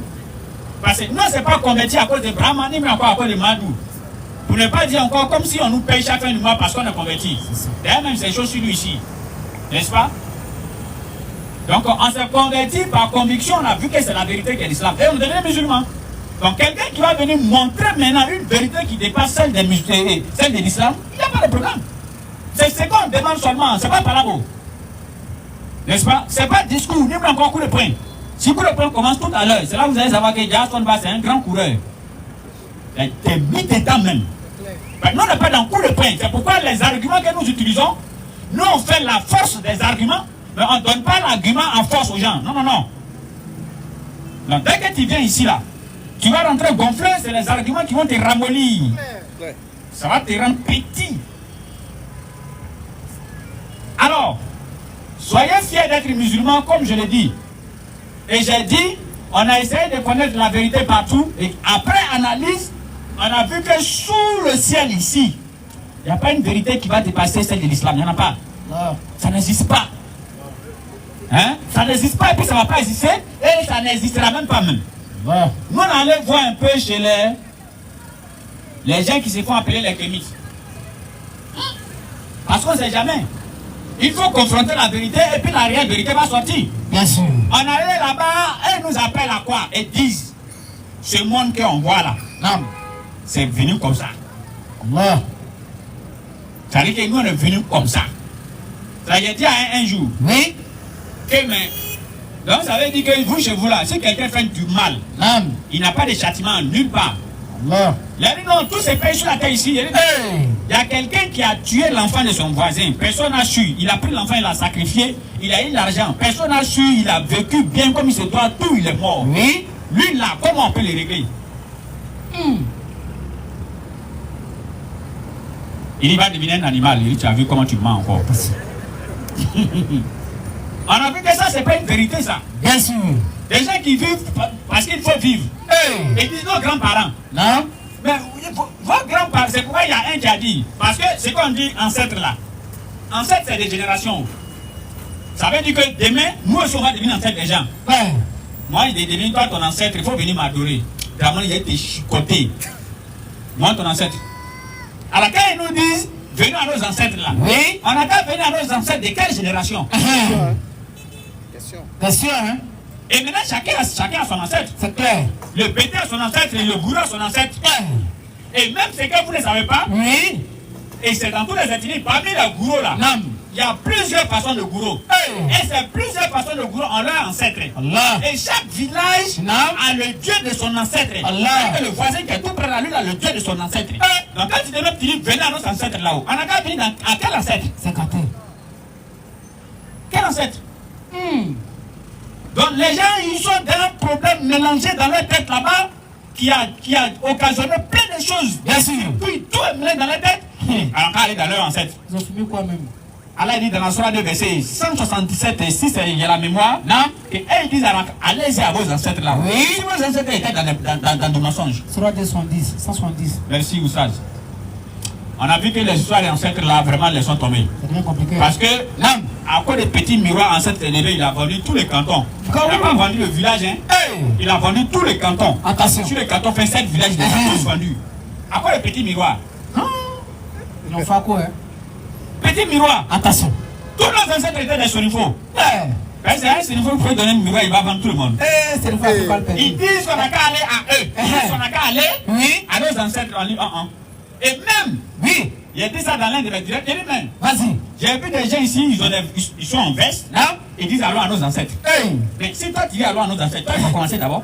[SPEAKER 2] Parce que nous, ce n'est pas converti à cause de Brahmani, mais encore à cause de Madou. Pour ne pas dire encore comme si on nous paye chaque fin du mois parce qu'on est converti. D'ailleurs, même ces choses sur nous ici. N'est-ce pas? Donc, on s'est converti par conviction, on a vu que c'est la vérité qui est l'islam. Et on devient musulman. Donc, quelqu'un qui va venir montrer maintenant une vérité qui dépasse celle de l'islam, il n'y a pas de problème. C'est ce qu'on demande seulement, c'est pas parabole. N'est-ce pas? C'est pas discours, ni encore coup de poing. Si coup de poing commence tout à l'heure, c'est là que vous allez savoir que Jason Ba, c'est un grand coureur. Il est mis dedans même. Mais nous, on n'est pas dans le coup de poing. C'est pourquoi les arguments que nous utilisons, nous, on fait la force des arguments, mais on ne donne pas l'argument en force aux gens. Non, non, non. Donc, dès que tu viens ici, là, tu vas rentrer gonflé, c'est les arguments qui vont te ramollir. Ça va te rendre petit. Alors, soyez fiers d'être musulmans, comme je l'ai dit. Et j'ai dit, on a essayé de connaître la vérité partout. Et après analyse, on a vu que sous le ciel ici, il n'y a pas une vérité qui va dépasser celle de l'islam. Il n'y en a pas. Non. Ça n'existe pas. Hein? Ça n'existe pas et puis ça ne va pas exister. Et ça n'existera même pas même. Ouais. Nous, on allait voir un peu chez les gens qui se font appeler les kémites. Parce qu'on ne sait jamais. Il faut confronter la vérité et puis la réelle vérité va sortir.
[SPEAKER 3] Bien sûr.
[SPEAKER 2] On allait là-bas et ils nous appellent à quoi? Et disent, ce monde qu'on voit là, c'est venu comme ça.
[SPEAKER 3] Allah.
[SPEAKER 2] Ça veut dire que nous on est venus comme ça. Ça veut dire un jour.
[SPEAKER 3] Oui.
[SPEAKER 2] Que mais, donc ça veut dire que vous chez vous là, si quelqu'un fait du mal, il n'a pas de châtiment nulle part.
[SPEAKER 3] Allah.
[SPEAKER 2] Il a dit non, tous ces pays sur la terre ici, il y a quelqu'un qui a tué l'enfant de son voisin. Personne n'a su. Il a pris l'enfant, il l'a sacrifié. Il a eu l'argent. Personne n'a su. Il a vécu bien comme il se doit. Tout, il est mort.
[SPEAKER 3] Oui.
[SPEAKER 2] Lui là, comment on peut le régler? Il va devenir un animal. Il dit, tu as vu comment tu mens encore. On a vu que ça, c'est pas une vérité ça.
[SPEAKER 3] Bien sûr.
[SPEAKER 2] Des gens qui vivent parce qu'il faut vivre. Et disent nos grands-parents.
[SPEAKER 3] Non.
[SPEAKER 2] Mais vos grands-parents, c'est pourquoi il y a un qui a dit. Parce que c'est qu'on dit ancêtre là. Ancêtre, c'est des générations. Ça veut dire que demain, nous aussi, on va devenir ancêtre des gens.
[SPEAKER 3] Ouais.
[SPEAKER 2] Moi, il devient toi ton ancêtre, il faut venir m'adorer. Vraiment, il a été chicoté. Moi, ton ancêtre. Alors, quand ils nous disent, venez à nos ancêtres là.
[SPEAKER 3] Oui.
[SPEAKER 2] On a qu'à venir à nos ancêtres de quelle génération?
[SPEAKER 3] Question, hein?
[SPEAKER 2] Et maintenant, chacun a son ancêtre.
[SPEAKER 3] C'est clair.
[SPEAKER 2] Le pété a son ancêtre et le gourou a son ancêtre. Et même ce que vous ne savez pas,
[SPEAKER 3] Oui.
[SPEAKER 2] et c'est dans tous les ethnies, parmi les gourous là,
[SPEAKER 3] Non.
[SPEAKER 2] il y a plusieurs façons de gourous. Et ces plusieurs façons de gourous ont leur ancêtre.
[SPEAKER 3] Allah.
[SPEAKER 2] Et chaque village
[SPEAKER 3] Non.
[SPEAKER 2] a le dieu de son ancêtre.
[SPEAKER 3] Allah.
[SPEAKER 2] Et le voisin qui est tout près de lui a le dieu de son ancêtre. Donc quand tu développes, tu dis, venez à notre ancêtre là-haut. On a qu'à venir à quel ancêtre?
[SPEAKER 3] C'est gâté.
[SPEAKER 2] Quel ancêtre? Donc les gens, ils sont dans un problème mélangé dans leur tête là-bas qui a occasionné plein de choses.
[SPEAKER 3] Bien sûr.
[SPEAKER 2] Puis tout est mélangé dans leur tête. Alors quand aller dans leur ancêtre.
[SPEAKER 3] Ils ont fumé quoi même?
[SPEAKER 2] Allah dit dans la Surah 2 verset 177 et 6, il y a la mémoire. Non. Et ils disent allez-y à vos ancêtres là.
[SPEAKER 3] Oui.
[SPEAKER 2] Si vos ancêtres étaient dans des mensonges.
[SPEAKER 3] Surah 210, 170.
[SPEAKER 2] Merci Oussad. On a vu que les histoires des ancêtres là, vraiment, les sont tombées.
[SPEAKER 3] C'est bien compliqué.
[SPEAKER 2] Parce que là, à cause des petits miroirs ancêtres élevés, il a vendu tous les cantons. Il n'a pas vendu le village, hein. Il a vendu tous les cantons.
[SPEAKER 3] Attention.
[SPEAKER 2] Sur les cantons, fait 7 villages, il les a tous vendus. À cause des petits miroirs.
[SPEAKER 3] Ils ont fait quoi, hein?
[SPEAKER 2] Petits miroirs.
[SPEAKER 3] Attention.
[SPEAKER 2] Tous nos ancêtres étaient des sonifaux. C'est un sonifaux, il faut donner un miroir, il va vendre tout le monde.
[SPEAKER 3] C'est le fait pas le payer.
[SPEAKER 2] Ils disent qu'on n'a qu'à aller à eux. Ils disent qu'on n'a qu'à aller
[SPEAKER 3] Oui.
[SPEAKER 2] à nos ancêtres. On dit, Et même,
[SPEAKER 3] Oui.
[SPEAKER 2] il a dit ça dans l'un de mes directs. Il dit même,
[SPEAKER 3] Vas-y.
[SPEAKER 2] j'ai vu des gens ici, ils sont en veste, là, ils disent allons à nos ancêtres. Mais si toi tu dis allons à nos ancêtres, toi il faut commencer d'abord.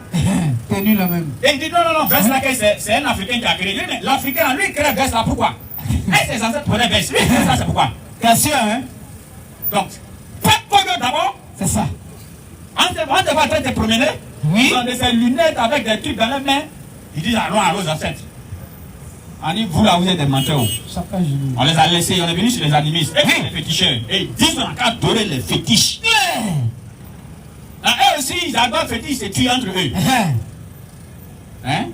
[SPEAKER 3] T'es nul là même.
[SPEAKER 2] Et il dit non, veste là, c'est un Africain qui a créé. Mais l'Africain, lui, il crée veste là, pourquoi? Et ses ancêtres prenaient veste. Lui, il crée ça, c'est pourquoi?
[SPEAKER 3] Bien sûr, hein?
[SPEAKER 2] Donc, faites quoi d'abord?
[SPEAKER 3] C'est ça.
[SPEAKER 2] On te va en train de te promener.
[SPEAKER 3] Oui.
[SPEAKER 2] Ils ont des lunettes avec des trucs dans les mains. Ils disent allons à nos ancêtres. On dit, vous là, vous êtes des menteurs.
[SPEAKER 3] Chacun génie.
[SPEAKER 2] On les a laissés, on est venu sur les animistes. Et les féticheurs. Et ils disent qu'on a qu'à adorer les fétiches. Eux aussi, ils adorent fétiches, c'est tuer entre eux. Hein?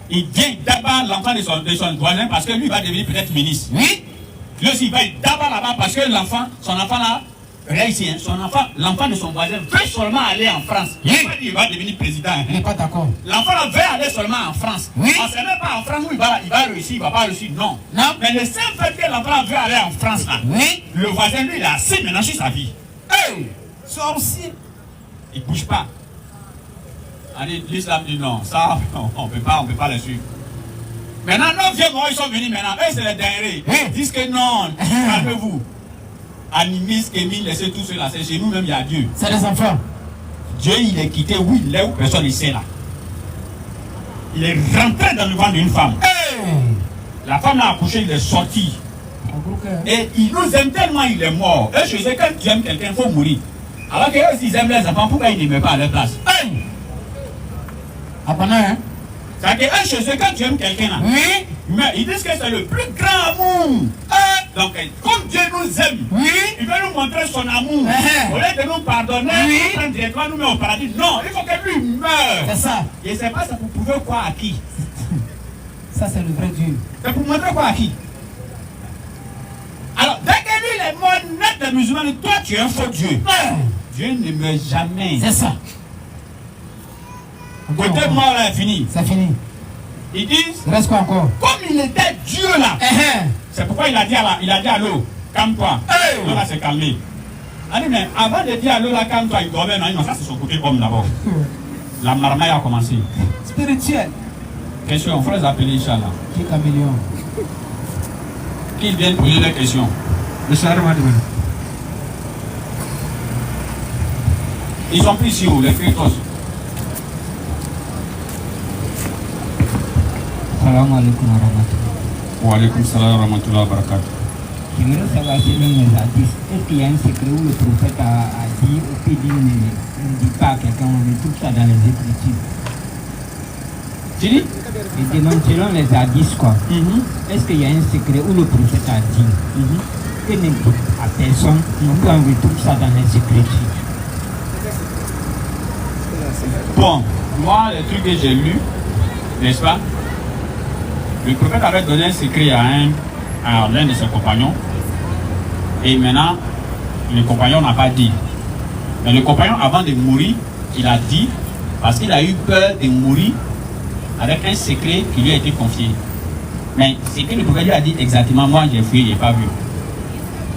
[SPEAKER 2] Il vient d'abord l'enfant de son voisin parce que lui va devenir peut-être ministre.
[SPEAKER 3] Oui.
[SPEAKER 2] Lui aussi, il va d'abord là-bas parce que son enfant là, regarde ici, hein, l'enfant de son voisin veut seulement aller en France.
[SPEAKER 3] Oui.
[SPEAKER 2] Il va devenir président.
[SPEAKER 3] Il n'est pas d'accord.
[SPEAKER 2] L'enfant là veut aller seulement en France.
[SPEAKER 3] Oui.
[SPEAKER 2] On ne sait même pas en France où il va réussir, il ne va pas réussir, non.
[SPEAKER 3] Non.
[SPEAKER 2] Mais le simple fait que l'enfant veut aller en France là,
[SPEAKER 3] Oui.
[SPEAKER 2] le voisin lui, il a assez maintenant sur sa vie.
[SPEAKER 3] Sorcier.
[SPEAKER 2] Il ne bouge pas. L'islam dit non, ça, on ne peut pas les suivre. Maintenant, nos vieux morts, ils sont venus maintenant. Eux, c'est les derniers. Ils disent que non, calmez-vous. Animistes, Kémine, laissez tout cela. C'est chez nous-mêmes, il y a Dieu.
[SPEAKER 3] C'est les enfants.
[SPEAKER 2] Dieu, il est quitté où il est, où personne ne sait là. Il est rentré dans le ventre d'une femme. La femme l'a accouché, il est sorti. Et il nous aime tellement, il est mort. Et je sais, quand tu aimes quelqu'un, il faut mourir. Alors qu'eux, s'ils aiment les enfants, pourquoi ils ne meurent pas à leur place?
[SPEAKER 3] Hein?
[SPEAKER 2] C'est-à-dire que chez eux, quand tu aimes quelqu'un là,
[SPEAKER 3] Oui.
[SPEAKER 2] mais ils disent que c'est le plus grand amour. Donc, comme Dieu nous aime,
[SPEAKER 3] Oui.
[SPEAKER 2] il veut nous montrer son amour. Au lieu de nous pardonner, nous directement nous met au paradis. Non, il faut que lui meure.
[SPEAKER 3] C'est ça.
[SPEAKER 2] Et c'est pas ça pour prouver quoi à qui.
[SPEAKER 3] Ça, c'est le vrai Dieu.
[SPEAKER 2] C'est pour montrer quoi à qui. Alors, dès que lui, il est mort net des musulmans, toi, tu es un faux Dieu. Dieu ne meurt jamais.
[SPEAKER 3] C'est ça.
[SPEAKER 2] Côté mort là est fini.
[SPEAKER 3] C'est fini.
[SPEAKER 2] Ils disent,
[SPEAKER 3] Il reste quoi encore?
[SPEAKER 2] comme il était Dieu là, c'est pourquoi il a dit à l'eau, calme-toi. L'eau là s'est calmée. Il dit, mais avant de dire à l'eau là, calme-toi, il dormait. Non, ça c'est son côté homme d'abord. La marmaille a commencé.
[SPEAKER 3] Spirituel.
[SPEAKER 2] Question, on faut les appeler Inch'Allah.
[SPEAKER 3] Qui caméléon?
[SPEAKER 2] Qu'ils viennent poser des questions. Ils sont plus ici où, les Christos?
[SPEAKER 4] Salam alaikum wa rahmatullah.
[SPEAKER 2] Wa alaikum salam wa rahmatullah wa barakatuh.
[SPEAKER 4] J'aimerais savoir si même les hadiths, est-ce qu'il y a un secret où le prophète a dit, au pays ne dit pas à quelqu'un, on trouve ça dans les Écritures.
[SPEAKER 2] Tu dis?
[SPEAKER 4] Et demande selon les hadiths quoi. Est-ce qu'il y a un secret où le prophète a dit que ne dit à personne, on retrouve ça dans les Écritures.
[SPEAKER 2] Bon, moi, les trucs que j'ai lus, n'est-ce pas? Le prophète avait donné un secret à l'un de ses compagnons. Et maintenant, le compagnon n'a pas dit. Mais le compagnon, avant de mourir, il a dit, parce qu'il a eu peur de mourir avec un secret qui lui a été confié. Mais ce que le prophète lui a dit exactement, moi j'ai fouillé, je n'ai pas vu.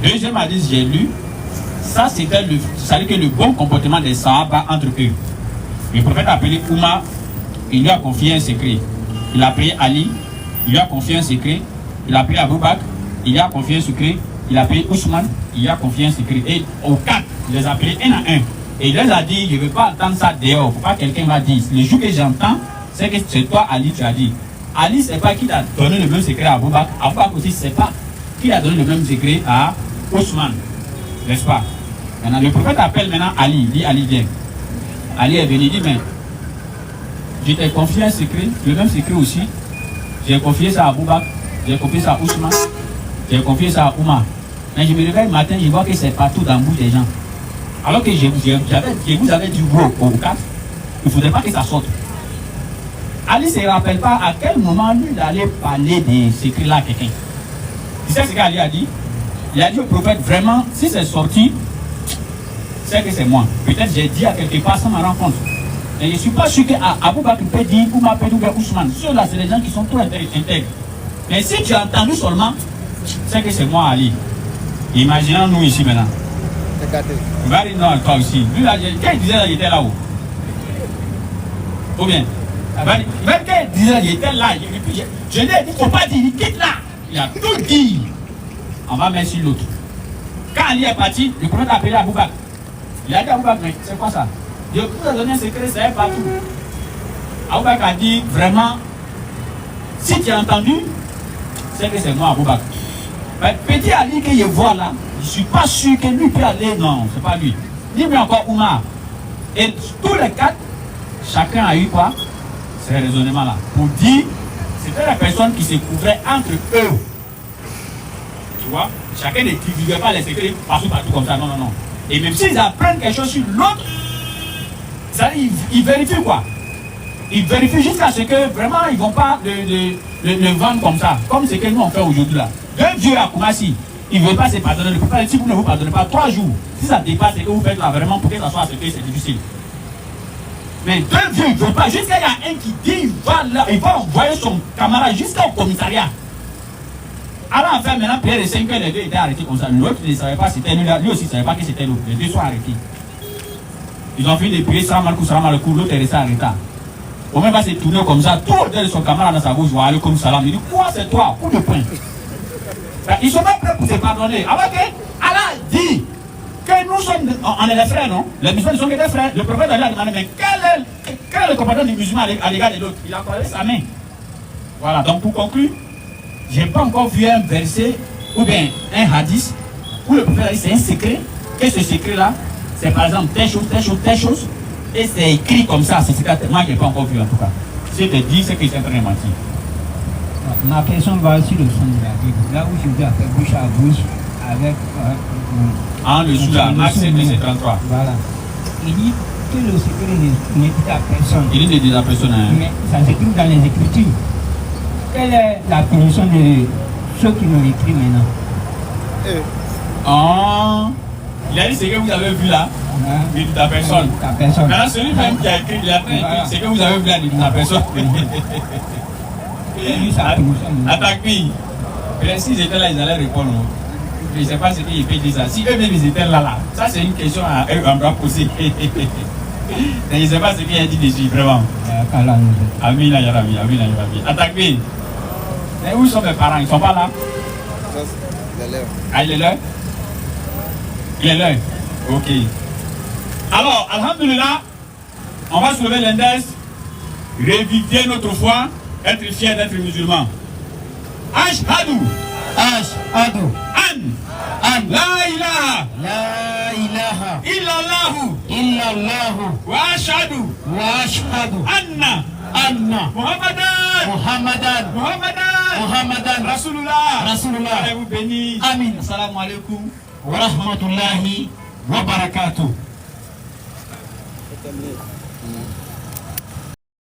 [SPEAKER 2] Deuxième hadith, j'ai lu, Ça, c'était le bon comportement des Sahaba entre eux. Le prophète a appelé Oumar, il lui a confié un secret. Il a appelé Ali, il lui a confié un secret. Il a appelé Abou Bakr, il lui a confié un secret. Il a appelé Ousmane, il lui a confié un secret. Et aux 4, il les a appelés un à un. Et il les a dit, je ne veux pas entendre ça dehors. Il ne faut pas que quelqu'un va dire. Le jour que j'entends, c'est que c'est toi, Ali, tu as dit. Ali, c'est pas qui t'a donné le même secret à Abou Bakr. Abou Bakr aussi, c'est pas qui a donné le même secret à Ousmane. N'est-ce pas? Maintenant, le prophète appelle maintenant Ali. Il dit, Ali, viens. Ali est venu, il dit, mais je t'ai confié un secret, le même secret aussi. J'ai confié ça à Abou Bakr, j'ai confié ça à Ousmane, j'ai confié ça à Oumar. Mais je me réveille le matin, je vois que c'est partout dans le bout des gens. Alors que je vous avais dit au 4, il ne faudrait pas que ça sorte. Ali ne se rappelle pas à quel moment lui il allait parler des secrets-là à quelqu'un. Tu sais ce qu'Ali a dit? Il a dit au prophète, vraiment, si c'est sorti, c'est que c'est moi. Peut-être j'ai dit à quelque part sans me rendre compte. Et je ne suis pas sûr qu'Abou Bakr peut dire, Oumar peut dire, Ousmane. Ceux-là, c'est les gens qui sont trop intègres. Mais si tu as entendu seulement, c'est que c'est moi, Ali. Imaginons-nous ici maintenant. Vari, non, toi aussi. Lui, là, quand il disait là, il était là-haut. Ou bien, même quand il disait il était là, je lui ai dit, il ne faut pas dire, il quitte là. Il a tout dit. On va mettre sur l'autre. Quand Ali est parti, le prophète a appelé Abou Bakr. Il a dit à Abou Bakr, mais c'est quoi ça? Je vous ai donné un secret, c'est partout. Abou Bakr a dit, vraiment, si tu as entendu, c'est que c'est moi, Abou Bakr. Mais petit Ali que je vois là, je ne suis pas sûr que lui peut aller, non, c'est pas lui. Dis-moi encore Oumar. Et tous les 4, chacun a eu quoi? Ce raisonnement-là. Pour dire, c'était la personne qui se couvrait entre eux. Tu vois? Chacun ne divulguait pas les secrets partout comme ça. Non. Et même s'ils apprennent quelque chose sur l'autre, ils vérifient quoi? Ils vérifient jusqu'à ce que vraiment ils ne vont pas le vendre comme ça. Comme ce que nous on fait aujourd'hui là. Deux vieux à Koumassi, ils ne veulent pas se pardonner. Le prophète, si vous ne vous pardonnez pas 3 jours, si ça dépasse ce que vous faites là vraiment pour que ça soit accepté, c'est difficile. Mais deux vieux, ils ne veulent pas. Jusqu'à il y a un qui dit il va envoyer son camarade jusqu'au commissariat. Alors enfin maintenant, Pierre et 5 heures, les deux étaient arrêtés comme ça. L'autre ne savait pas c'était lui là. Lui aussi ne savait pas que c'était l'autre. Les deux sont arrêtés. Ils ont fini de prier salam alaikum, l'autre est resté arrêté. Au même va se tourner comme ça, tout de son camarade dans sa bouche, wa alaikum salam. Il dit, quoi c'est toi? Coup de poing. Ils sont même prêts pour se pardonner. Alors que Allah dit que nous sommes, on est des frères, non? Les musulmans ne sont que des frères. Le prophète a demandé, mais quel est le comportement des musulmans à l'égard de l'autre? Il a collé sa main. Voilà, donc pour conclure, je n'ai pas encore vu un verset ou bien un hadith où le prophète a dit c'est un secret, que ce secret-là, c'est par exemple telle chose, et c'est écrit comme ça, c'est secret. Moi, je n'ai pas encore vu en tout cas. Si je te dis, c'est que c'est en train de mentir.
[SPEAKER 4] Ma personne va sur le son de la Bible, là où je dois faire bouche à bouche avec.
[SPEAKER 2] En dessous là, Max 33.
[SPEAKER 4] Voilà. Il dit que le secret n'est dit à personne.
[SPEAKER 2] Il ne dit à personne. Hein.
[SPEAKER 4] Mais ça se trouve dans les Écritures. Quelle est la punition de ceux qui l'ont écrit maintenant?
[SPEAKER 2] Il a dit ce que vous avez vu là, ne dit à personne. Maintenant, celui-même qui a écrit, il a écrit ce que vous avez vu là, ne dit à personne. Attaque-lui. S'ils étaient là, ils allaient répondre. Je ne sais pas ce qu'ils peuvent dire ça. Si eux-mêmes ils étaient là, ça c'est une question à eux, on doit poser. Je ne sais pas ce qu'il a dit dessus, vraiment. Amina Yarabi, Amina Yarabi. Attaque-lui. Mais où sont mes parents? Ils ne sont pas là? Il est là. Il est là. Ok. Alors, alhamdulillah, on va soulever l'index, réviser notre foi, être fier d'être musulman. Ashhadu.
[SPEAKER 1] Ashhadu.
[SPEAKER 2] An. La ilaha. Illallahu. Wa ashhadu. Anna. Muhammadan. Rasulullah. Allez vous bénir.
[SPEAKER 1] Amin.
[SPEAKER 2] Assalamu alaikum.
[SPEAKER 1] Wa rahmatullahi wa barakatuh.